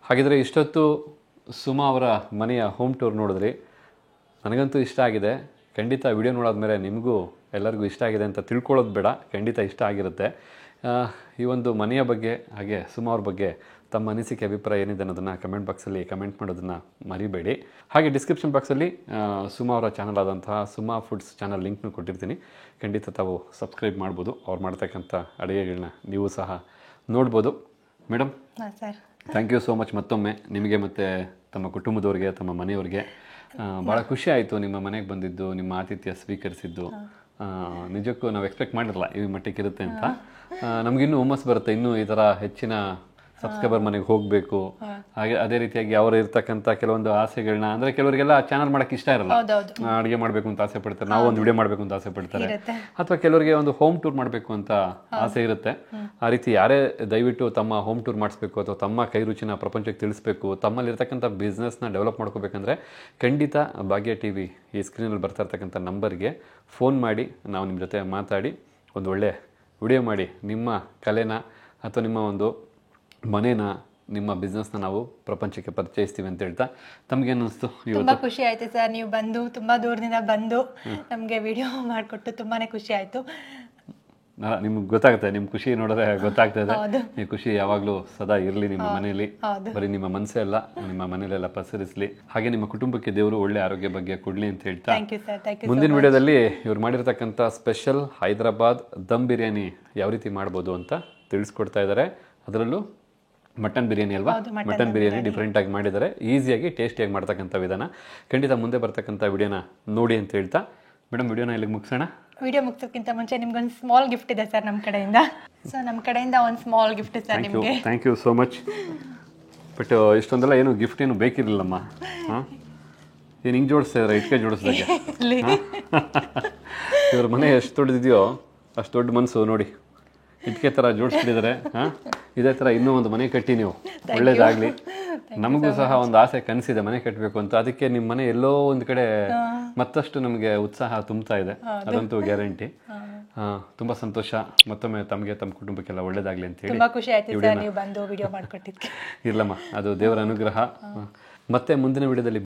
ಹಾಗಿದ್ರೆ ಇಷ್ಟೊತ್ತು ಸುಮಾ ಅವರ ಮನೆಯ ಹೋಮ್ ಟೂರ್ ನೋಡಿದ್ರಿ. ನನಗಂತೂ ಇಷ್ಟ ಆಗಿದೆ. ಖಂಡಿತ ವಿಡಿಯೋ ನೋಡಾದ್ಮೇಲೆ ನಿಮಗೂ ಎಲ್ಲರಿಗೂ ಇಷ್ಟ ಆಗಿದೆ ಅಂತ ತಿಳ್ಕೊಳ್ಳೋದು ಬೇಡ, ಖಂಡಿತ ಇಷ್ಟ ಆಗಿರುತ್ತೆ. ಈ ಒಂದು ಮನೆಯ ಬಗ್ಗೆ ಹಾಗೆ ಸುಮಾ ಅವ್ರ ಬಗ್ಗೆ ತಮ್ಮ ಅನಿಸಿಕೆ ಅಭಿಪ್ರಾಯ ಏನಿದೆ ಅನ್ನೋದನ್ನು ಕಮೆಂಟ್ ಬಾಕ್ಸಲ್ಲಿ ಕಮೆಂಟ್ ಮಾಡೋದನ್ನು ಮರಿಬೇಡಿ. ಹಾಗೆ ಡಿಸ್ಕ್ರಿಪ್ಷನ್ ಬಾಕ್ಸಲ್ಲಿ ಸುಮಾ ಅವರ ಚಾನಲ್ ಆದಂತಹ ಸುಮಾ ಫುಡ್ಸ್ ಚಾನಲ್ ಲಿಂಕ್ನು ಕೊಟ್ಟಿರ್ತೀನಿ. ಖಂಡಿತ ತಾವು ಸಬ್ಸ್ಕ್ರೈಬ್ ಮಾಡ್ಬೋದು. ಅವ್ರು ಮಾಡ್ತಕ್ಕಂಥ ಅಡುಗೆಗಳನ್ನ ನೀವು ಸಹ ನೋಡ್ಬೋದು. Madam sir thank you so much ಮತ್ತೊಮ್ಮೆ ನಿಮಗೆ ಮತ್ತು ತಮ್ಮ ಕುಟುಂಬದವ್ರಿಗೆ, ತಮ್ಮ ಮನೆಯವ್ರಿಗೆ. ಭಾಳ ಖುಷಿ ಆಯಿತು ನಿಮ್ಮ ಮನೆಗೆ ಬಂದಿದ್ದು, ನಿಮ್ಮ ಆತಿಥ್ಯ ಸ್ವೀಕರಿಸಿದ್ದು. ನಿಜಕ್ಕೂ ನಾವು ಎಕ್ಸ್ಪೆಕ್ಟ್ ಮಾಡಿರಲ್ಲ ಈ ಮಟ್ಟಿಗೆ ಇರುತ್ತೆ ಅಂತ. ನಮಗಿನ್ನೂ ಹುಮ್ಮಸ್ಸು ಬರುತ್ತೆ, ಇನ್ನೂ ಈ ಥರ ಹೆಚ್ಚಿನ ಸಬ್ಸ್ಕ್ರೈಬರ್ ಮನೆಗೆ ಹೋಗಬೇಕು. ಹಾಗೆ ಅದೇ ರೀತಿಯಾಗಿ ಅವರು ಇರ್ತಕ್ಕಂಥ ಕೆಲವೊಂದು ಆಸೆಗಳನ್ನ, ಅಂದರೆ ಕೆಲವರಿಗೆಲ್ಲ ಚಾನಲ್ ಮಾಡೋಕ್ಕೆ ಇಷ್ಟ ಇರಲ್ಲ, ಅಡುಗೆ ಮಾಡಬೇಕು ಅಂತ ಆಸೆ ಪಡ್ತಾರೆ, ನಾವು ಒಂದು ವಿಡಿಯೋ ಮಾಡಬೇಕು ಅಂತ ಆಸೆ ಪಡ್ತಾರೆ, ಅಥವಾ ಕೆಲವರಿಗೆ ಒಂದು ಹೋಮ್ ಟೂರ್ ಮಾಡಬೇಕು ಅಂತ ಆಸೆ ಇರುತ್ತೆ. ಆ ರೀತಿ ಯಾರೇ ದಯವಿಟ್ಟು ತಮ್ಮ ಹೋಮ್ ಟೂರ್ ಮಾಡಿಸ್ಬೇಕು ಅಥವಾ ತಮ್ಮ ಕೈ ರುಚಿನ ಪ್ರಪಂಚಕ್ಕೆ ತಿಳಿಸ್ಬೇಕು, ತಮ್ಮಲ್ಲಿರ್ತಕ್ಕಂಥ ಬಿಸ್ನೆಸ್ನ ಡೆವಲಪ್ ಮಾಡ್ಕೋಬೇಕಂದ್ರೆ ಖಂಡಿತ ಭಾಗ್ಯ ಟಿ ವಿ ಈ ಸ್ಕ್ರೀನಲ್ಲಿ ಬರ್ತಾ ಇರ್ತಕ್ಕಂಥ ನಂಬರ್ಗೆ ಫೋನ್ ಮಾಡಿ ನಾವು ನಿಮ್ಮ ಜೊತೆ ಮಾತಾಡಿ ಒಂದು ಒಳ್ಳೆ ವಿಡಿಯೋ ಮಾಡಿ ನಿಮ್ಮ ಕಲೆನ ಅಥವಾ ನಿಮ್ಮ ಒಂದು ಮನೇನ, ನಿಮ್ಮ ಬಿಸ್ನೆಸ್ನ ನಾವು ಪ್ರಪಂಚಕ್ಕೆ ಪರಿಚಯಿಸ್ತೀವಿ ಅಂತ ಹೇಳ್ತಾ ತಮಗೇನು ಅನಿಸ್ತು? ತುಂಬಾ ಖುಷಿ ಆಯ್ತು ಸರ್, ನೀವು ಬಂದು ತುಂಬಾ ದೂರದಿಂದ ಬಂದು ನಮಗೆ ವಿಡಿಯೋ ಮಾಡಿಕೊಟ್ಟು ತುಂಬಾನೇ ಖುಷಿ ಆಯ್ತು. ನಿಮ್ಗೆ ಗೊತ್ತಾಗುತ್ತೆ, ನಿಮ್ಮ ಖುಷಿ ನೋಡಿದ್ರೆ ಗೊತ್ತಾಗ್ತಾ ಇದೆ. ಈ ಖುಷಿ ಯಾವಾಗಲೂ ಸದಾ ಇರಲಿ ನಿಮ್ಮ ಮನೆಯಲ್ಲಿ, ಬರೀ ನಿಮ್ಮ ಮನಸ್ಸೇ ಅಲ್ಲ ನಿಮ್ಮ ಮನೆಯಲ್ಲೆಲ್ಲ ಪಸರಿಸಲಿ. ಹಾಗೆ ನಿಮ್ಮ ಕುಟುಂಬಕ್ಕೆ ದೇವರು ಒಳ್ಳೆ ಆರೋಗ್ಯ ಬಗ್ಗೆ ಕೊಡಲಿ ಅಂತ ಹೇಳ್ತಾ ಮುಂದಿನ ವಿಡಿಯೋದಲ್ಲಿ ಇವ್ರು ಮಾಡಿರ್ತಕ್ಕಂಥ ಸ್ಪೆಷಲ್ ಹೈದರಾಬಾದ್ ದಮ್ ಬಿರಿಯಾನಿ ಯಾವ ರೀತಿ ಮಾಡ್ಬೋದು ಅಂತ ತಿಳಿಸ್ಕೊಡ್ತಾ ಇದ್ದಾರೆ. ಅದರಲ್ಲೂ ಮಟನ್ ಬಿರಿಯಾನಿ ಅಲ್ವಾ? ಮಟನ್ ಬಿರಿಯಾನಿ ಡಿಫ್ರೆಂಟಾಗಿ ಮಾಡಿದ್ದಾರೆ, ಈಸಿಯಾಗಿ ಟೇಸ್ಟಿಯಾಗಿ ಮಾಡ್ತಕ್ಕಂಥ ವಿಧಾನ. ಖಂಡಿತ ಮುಂದೆ ಬರ್ತಕ್ಕಂಥ ವಿಡಿಯೋನ ನೋಡಿ ಅಂತ ಹೇಳ್ತಾ ಮೇಡಮ್ ವಿಡಿಯೋನ ಇಲ್ಲಿಗೆ ಮುಗಿಸೋಣ. ವಿಡಿಯೋ ಮುಗಿಸೋಕ್ಕಿಂತ ಮುಂಚೆ ನಿಮ್ಗೊಂದು ಸ್ಮಾಲ್ ಗಿಫ್ಟ್ ಇದೆ ಸರ್ ನಮ್ಮ ಕಡೆಯಿಂದ. ಸೊ ನಮ್ಮ ಕಡೆಯಿಂದ ಒಂದು ಸ್ಮಾಲ್ ಗಿಫ್ಟ್ ಸರ್ ನಿಮಗೆ. Thank you so much. But ಇಷ್ಟೊಂದೆಲ್ಲ ಏನು ಗಿಫ್ಟ್ ಏನು ಬೇಕಿರಲಿಲ್ಲಮ್ಮ. ಏನು ಹಿಂಗೆ ಜೋಡಿಸ್ತಾ ಇಟ್ಕೆ ಜೋಡಿಸ್ದಾಗೆ. ಇವ್ರ ಮನೆ ಎಷ್ಟು ದೊಡ್ಡದಿದೆಯೋ ಅಷ್ಟು ದೊಡ್ಡ ಮನಸ್ಸು ನೋಡಿ, ಇಟ್ಕೆ ಥರ ಜೋಡಿಸ್ಬಿಟ್ಟಿದ್ದಾರೆ. ಇದೇ ಥರ ಇನ್ನೂ ಒಂದು ಮನೆ ಕಟ್ಟಿ ನೀವು, ಒಳ್ಳೇದಾಗಲಿ. ನಮಗೂ ಸಹ ಒಂದು ಆಸೆ ಕನಸಿದೆ ಮನೆ ಕಟ್ಟಬೇಕು ಅಂತ. ಅದಕ್ಕೆ ನಿಮ್ಮ ಮನೆ ಎಲ್ಲೋ ಒಂದು ಕಡೆ ಮತ್ತಷ್ಟು ನಮಗೆ ಉತ್ಸಾಹ ತುಂಬ್ತಾ ಇದೆ, ಅದಂತೂ ಗ್ಯಾರಂಟಿ. ತುಂಬ ಸಂತೋಷ. ಮತ್ತೊಮ್ಮೆ ತಮಗೆ ತಮ್ಮ ಕುಟುಂಬಕ್ಕೆಲ್ಲ ಒಳ್ಳೇದಾಗಲಿ ಅಂತ ಹೇಳಿ ಖುಷಿ ಆಯ್ತು ಸರ್ ನೀವು ಬಂದು ವಿಡಿಯೋ ಮಾಡಿಕೊಟ್ಟಿದ್ದಕ್ಕೆ. ಇರ್ಲಮ್ಮ, ಅದು ದೇವರ ಅನುಗ್ರಹ. ಮತ್ತೆ ಮುಂದಿನ ವಿಡಿಯೋದಲ್ಲಿ